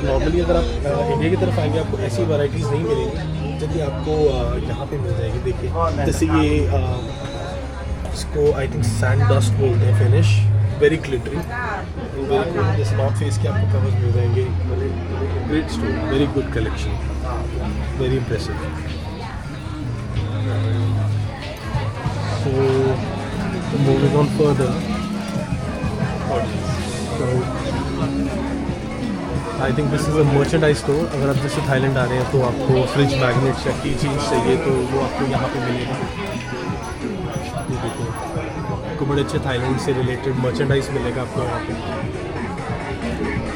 नॉर्मली अगर आप इंडिया की तरफ आएंगे आपको ऐसी वैराइटीज़ नहीं मिलेंगी जितनी आपको यहाँ पे मिल जाएगी. देखिए जैसे ये इसको आई थिंक सैंड डस्ट बोलते हैं, फिनिश वेरी ग्लिटरी, जैसे नॉर्थ फेस के आपको कवर्स मिल जाएंगे. Great store, very good collection, very impressive. So moving on further, so I think this is a merchandise store. अगर आप जैसे थाईलैंड आ रहे हैं तो आपको फ्रिज मैग्नेट्स या की चीज़ चाहिए तो वो आपको यहाँ पे मिलेगा. ये देखिए आपको बड़े अच्छे थाईलैंड से रिलेटेड मर्चेंडाइज मिलेगा आपको यहाँ पे.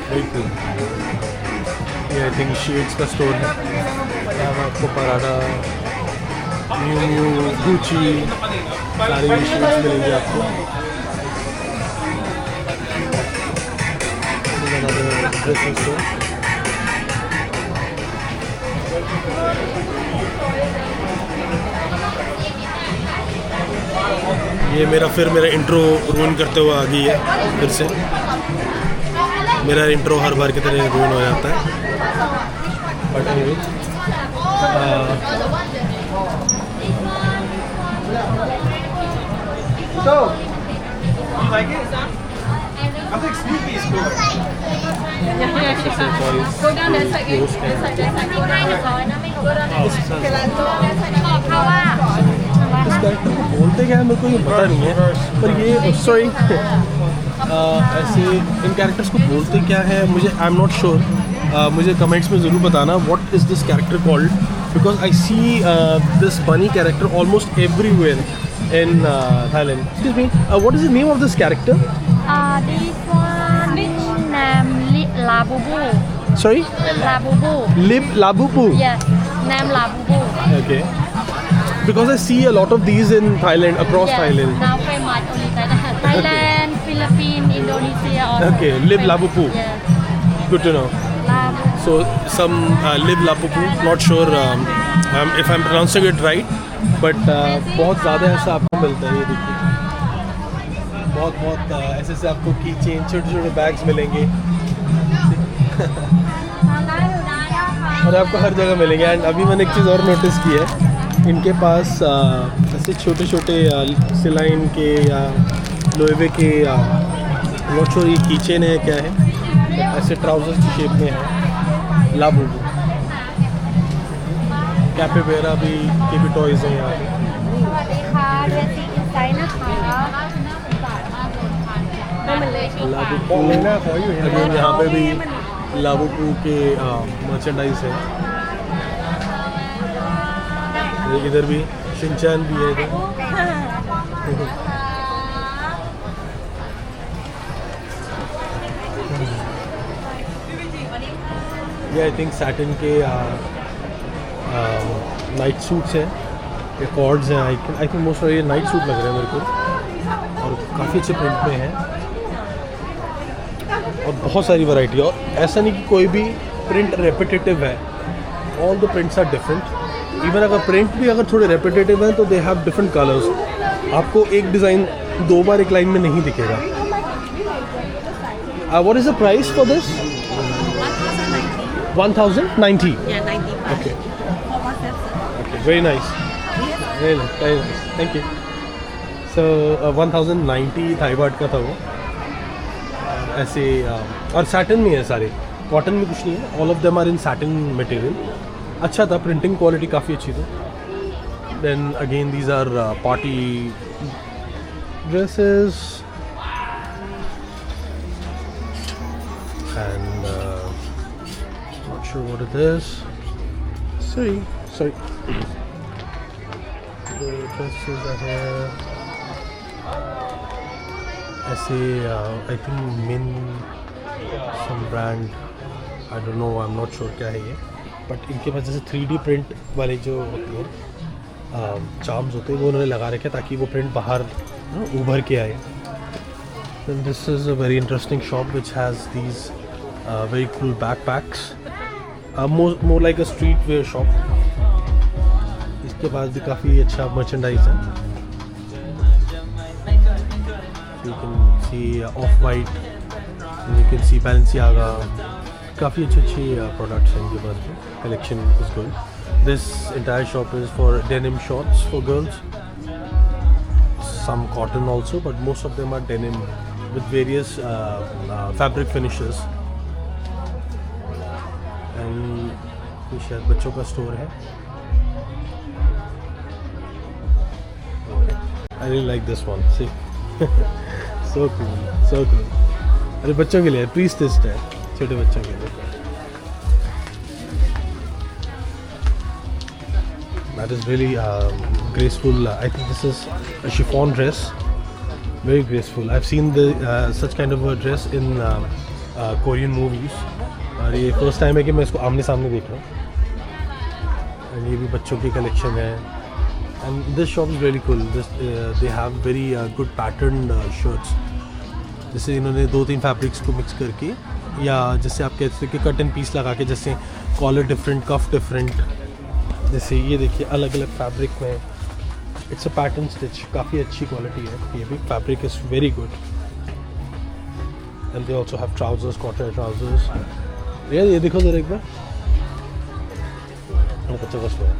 Very cool. ये आई थिंक शेड्स का स्टोर है. यहाँ पर आपको पराठा, न्यू गुची, सारी शेड्स मिलेंगे आपको. Dressing store. ये मेरा इंट्रो रूइन करते हुए आ गई है फिर से. मेरा इंट्रो हर बार की तरह रूइन हो जाता है. But anyway So, you like it? I think Snoopy is cool. Go down there second. इस कैरेक्टर को बोलते क्या है मेरे को ये पता नहीं है, पर ये सॉरी ऐसे इन कैरेक्टर्स को बोलते क्या है मुझे आई एम नॉट श्योर. मुझे कमेंट्स में ज़रूर बताना what is this character called, because I see this bunny character almost everywhere in Thailand. Excuse me, what is the name of this character? This one name Labubu. Sorry? Labubu. Labubu? Yes, name Labubu. Okay. Because I see a lot of these in Thailand, across Yes, Thailand. now famous only Thailand. Thailand, Philippines, Indonesia. Also Okay, Lib famous. Labubu. Yes. Good to know. Labubu. So some Lib Labubu, not sure if I'm pronouncing it right, but बहुत ज़्यादा ऐसा आपको मिलता है. ये देखिए बहुत ऐसे से आपको की चेन, छोटे छोटे बैग्स मिलेंगे और आपको हर जगह मिलेंगे. एंड अभी मैंने एक चीज़ और नोटिस की है, इनके पास ऐसे छोटे छोटे सिलाइन के या लोएवे के नॉट श्योर ये की चेन है क्या है, ऐसे ट्राउजर्स की शेप में है. लाबूबू कैपेवेरा भी के भी टॉयज़ हैं यहाँ पे. लाबूबू अगेन यहाँ पे भी लाबूबू के मर्चेंडाइज है. इधर भी शिनचैन भी है इधर. ये आई थिंक सैटिन के नाइट सूट्स हैं, ये कॉर्ड्स हैं. आई थिंक मोस्ट ये नाइट सूट लग रहे हैं मेरे को और काफ़ी अच्छे प्रिंट में हैं. और बहुत सारी वैरायटी, और ऐसा नहीं कि कोई भी प्रिंट रेपिटेटिव है, all the prints are different. Even अगर प्रिंट भी अगर थोड़े रेपिटेटिव हैं तो दे हैव डिफरेंट कलर्स, आपको एक डिज़ाइन 2 बार एक लाइन में नहीं दिखेगा। What is the price for this? 1090? Yeah, 95. Okay. Okay, very nice. Very nice. Thank you. So 1090 Thai baht का था वो, ऐसे और सैटिन में है सारे, कॉटन में कुछ नहीं है, all of them are in satin material. अच्छा था, प्रिंटिंग क्वालिटी काफ़ी अच्छी थी। Then again these are party dresses and not sure what it is. Sorry. The dresses are here. ऐसे I think Min some brand, I don't know, I'm not sure क्या है ये, but इनके पास जैसे 3D print वाले जो होते हैं चार्म्स होते हैं वो उन्होंने लगा रखे ताकि वो प्रिंट बाहर उभर के आए। Then this is a very interesting shop which has these very cool backpacks, more like a streetwear shop. इसके पास भी काफ़ी अच्छा merchandise है। You can see Off-White, you can see Balenciaga, काफ़ी अच्छी products हैं इनके पास भी, collection is good. This entire shop is for denim shorts for girls, some cotton also, but most of them are denim with various fabric finishes. And ये शायद बच्चों का store है। I really like this one. See, so cool, so cool. अरे बच्चों के लिए प्रीस्टिस्ट है, छोटे बच्चों के लिए। That is really graceful. I think this is a chiffon dress. Very graceful. I've seen the such kind of a dress in Korean movies. और ये फर्स्ट टाइम है कि मैं इसको आमने सामने देख रहा हूँ। और ये भी बच्चों की कलेक्शन है। And this shop is really cool. They have very good pattern shirts, जैसे इन्होंने 2-3 फैब्रिक्स को मिक्स करके, या जैसे आप कहते हैं कि कट एंड पीस लगा के, जैसे कॉलर डिफरेंट, कफ डिफरेंट, जैसे ये देखिए अलग अलग फैब्रिक में। इट्स अ पैटर्न स्टिच, काफ़ी अच्छी क्वालिटी है। ये भी fabric is very good. And they also have trousers, cotton trousers. ये देखो जरा एक बार, बच्चों का स्टोर।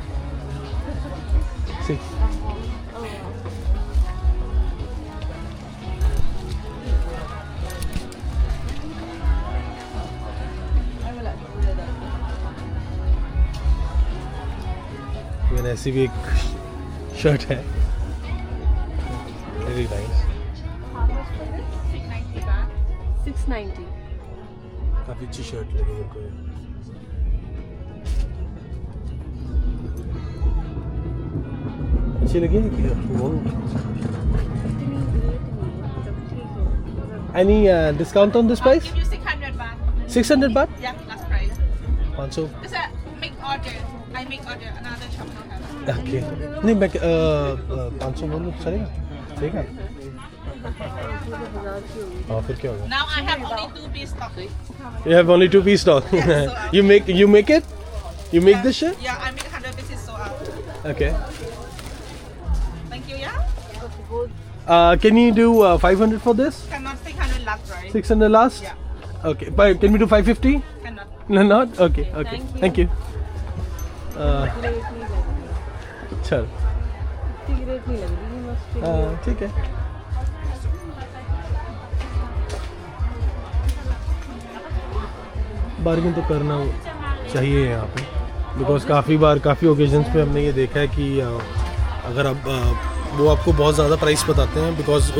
ऐसी भी एक शर्ट है, वेरी नाइस। 690। काफ़ी अच्छी शर्ट लगी मेरे को। अच्छी लगी? Any discount on this price? Give you 600 baht. 600 baht? Yeah, last price. 500. Just make order. I make order. Another shop don't have. Okay. नहीं मैं 500 बोलूँ चलेगा? ठीक है। हाँ फिर क्या होगा? Now I have only 2-piece stock. You have only 2-piece stock. You make it? You make this shit? Yeah, I make 100 pieces sold out. Okay. Thank you, yeah? Can you do 500 for this? Cannot 600 last price. 600 last? Yeah. Okay. But can we do 550? Cannot. No, not? Okay. Okay. Thank you. चल। ठीक है। Bargain तो करना चाहिए यहाँ पे, because काफ़ी occasions पे हमने ये देखा है कि अगर आप वो आपको बहुत ज़्यादा प्राइस बताते हैं, बिकॉज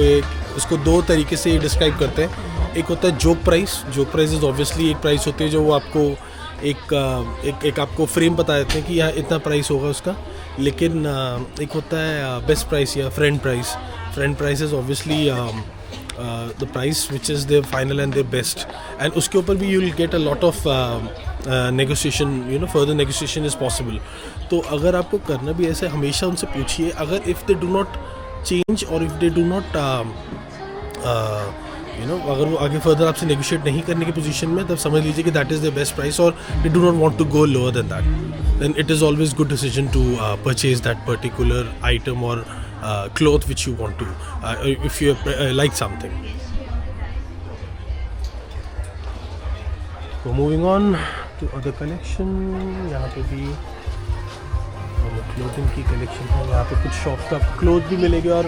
उसको 2 तरीके से डिस्क्राइब करते हैं। एक होता है जोक प्राइस इज़ ऑब्वियसली एक प्राइस होती है जो वो आपको एक आपको फ्रेम बता देते हैं कि यहाँ इतना प्राइस होगा उसका। लेकिन एक होता है बेस्ट प्राइस या friend price is obviously the price which is their final and their best, and उसके ऊपर भी you will get a lot of negotiation, further negotiation is possible. तो अगर आपको करना भी ऐसे, हमेशा उनसे पूछिए, अगर if they do not change or if they do not you know अगर वो आगे फर्दर आपसे नेगोशिएट नहीं करने की पोजीशन में, तब समझ लीजिए कि that is the best price और they do not want to go lower than that, then it is always good decision to purchase that particular item और cloth which you want to if you like something. So moving on to other collection, यहाँ पे भी clothing की collection है. यहाँ पे कुछ shop का क्लोथ भी मिलेंगे और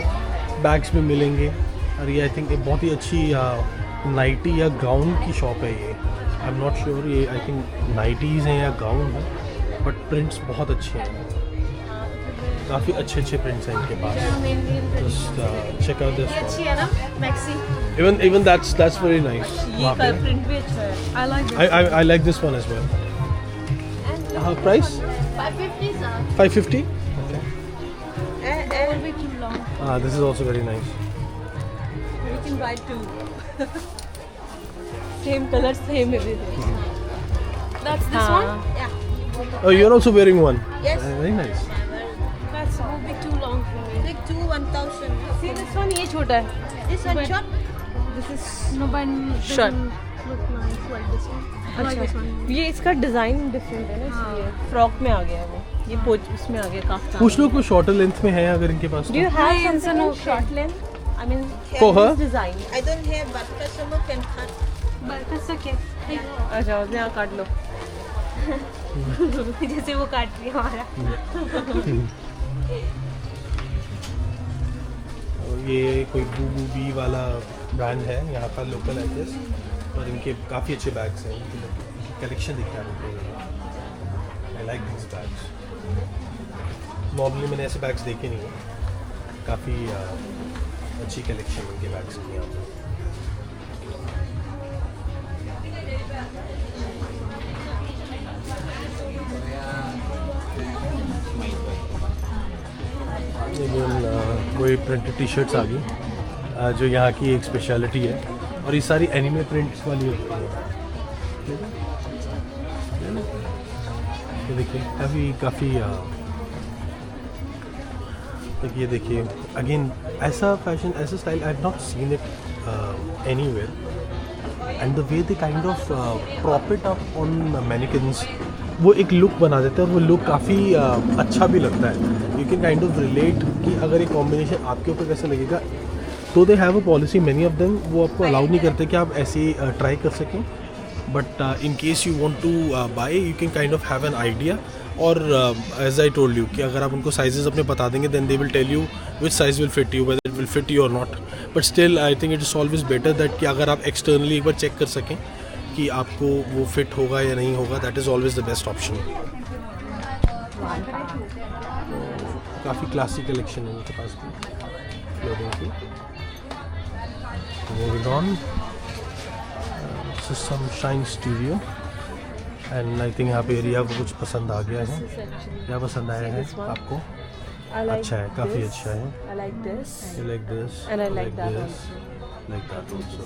बैग्स भी मिलेंगे. और ये आई थिंक एक बहुत ही अच्छी नाइटी या गाउन की शॉप है ये. आई एम नॉट श्योर, ये आई थिंक नाइटीज़ हैं या गाउन है, बट प्रिंट्स बहुत अच्छे हैं. काफ़ी अच्छे प्रिंट्स हैं इनके पास. Just check out this one. अच्छी है ना maxi. Even that's very nice. ये का प्रिंट भी अच्छा है. I like this. I like this one as well. Price? 550 sir. 550. It will be too long. This is also very nice. We can buy two. Same color, same everything. That's this one? Yeah. Oh, you're also wearing one. Yes. Very nice. That will be too long for me. Like 1,000. See this one, ये छोटा है. This one short. This is No, but short. look nice like this one. I like this one. ये इसका design different है ना, इसलिए frock में आ गया वो. ये पोच उसमें आ गया काफ्तान. पूछ लो कोई शॉर्टर लेंथ में है अगर इनके पास. Do you have नहीं, something no in short length? I mean, For her? this design. I don't have, but customer can cut. But it's okay. अच्छा, यहाँ काट लो. जैसे वो काट रही है हमारा. और ये कोई बूबी वाला ब्रांड है यहाँ का, लोकल एड्रेस, और इनके काफ़ी अच्छे बैग्स हैं. इनकी कलेक्शन दिख रहा है मुझे. I like this bags. Normally मैंने ऐसे बैग्स देखे नहीं हैं. काफ़ी अच्छी कलेक्शन है इनके बैग्स की यहाँ पर. कोई प्रिंटेड टी शर्ट्स आ गई जो यहाँ की एक स्पेशलिटी है, और ये सारी एनिमे प्रिंट्स वाली होती है. ये देखिए काफ़ी ये देखिए अगेन ऐसा फैशन, ऐसा style I have not seen it anywhere. And the way they kind of prop it up on mannequins, वो एक लुक बना देते हैं और वो लुक काफ़ी अच्छा भी लगता है. You can kind of relate कि अगर ये कॉम्बिनेशन आपके ऊपर कैसा लगेगा. तो they have a policy, many of them वो आपको अलाउ नहीं करते कि आप ऐसे ट्राई कर सकें. But in case you want to buy, you can kind of have an idea. और एज आई टोल्ड यू कि अगर आप उनको साइजेस अपने बता देंगे, then they will tell you which size will fit you, whether it will fit you or not. But still I think it is always better that कि अगर आप एक्सटर्नली एक बार चेक कर सकें कि आपको वो फिट होगा या नहीं होगा. That is always the best option. काफ़ी क्लासिक कलेक्शन है उनके पास भी क्लोथिंग की. Moving on, some Shine Studio. And I think यहाँ पे एरिया को कुछ पसंद आ गया है. क्या पसंद आया है आपको? अच्छा है, काफ़ी अच्छा है. I like this. You like this? And I like that this. Like that also.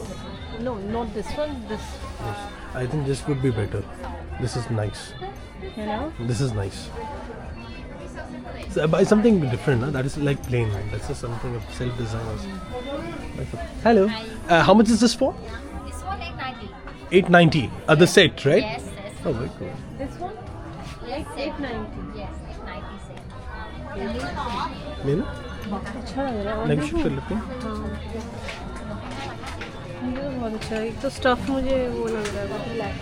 No, not this one. This. Yes. I think this would be better. This is nice. You know. This is nice. So, buy something different, na? That is like plain. That's just something of self-design also. Hello. How much is this for? This one 890. 890. The set, right? Yes, yes. Oh, very cool. This one. Yes, 890. Yes, 890 set. लेना? अच्छा लग रहा है. Negotiate कर लेते हैं. मुझे तो बहुत अच्छा है. एक तो स्टफ मुझे वो लग रहा है बहुत रिलैक्स.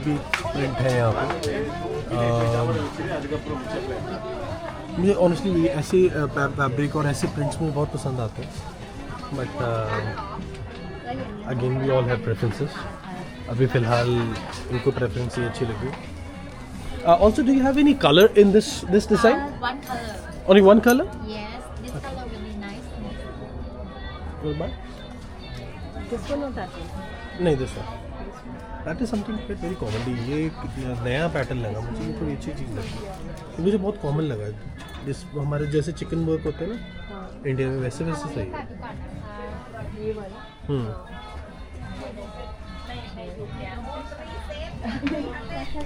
भी प्रिंट है यहाँ पे. मुझे ऑनेस्टली ऐसे फैब्रिक और ऐसे प्रिंट्स मुझे बहुत पसंद आते हैं. But again we all have preferences. अभी फ़िलहाल इनको प्रेफरेंस ये अच्छी लगी. Also do you have any colour in this design? One color. Only one colour? Yes, this color will be nice. This one or that one? नहीं, this one. That is something very commonly. ये एक नया pattern लगा मुझे. ये थोड़ी अच्छी चीज़ लगी. ये मुझे बहुत कॉमन लगा. जिस हमारे जैसे चिकन वर्क होते हैं ना इंडिया में, वैसे वैसे सही है. ये वाला.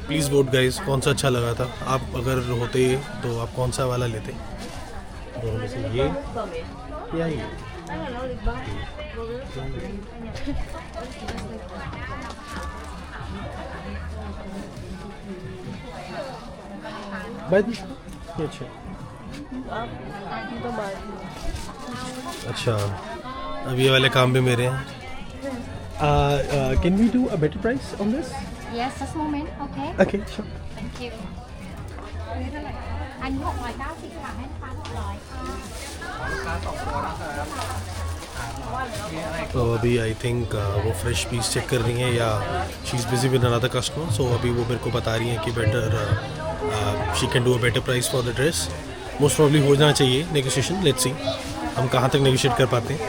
प्लीज़ वोट गाइस, कौन सा अच्छा लगा था. आप अगर होते तो आप कौन सा वाला लेते? दोनों में से ये या ये? भाई ये अच्छा अच्छा, अब ये वाले काम भी मेरे हैं. Can we do a better price on this? Yes, just a moment. Okay. Okay, sure. Thank you. Anh một loại 90 ค่ะให้ลูกค้าทุกร้อยค่ะ तो अभी आई थिंक वो फ्रेश पीस चेक कर रही हैं या she is busy with another customer. So अभी वो मेरे को बता रही हैं कि better she can do a better price for the dress. Most probably हो जाना चाहिए नेगोशिएशन. लेट्स सी हम कहाँ तक नेगोशिएट कर पाते हैं.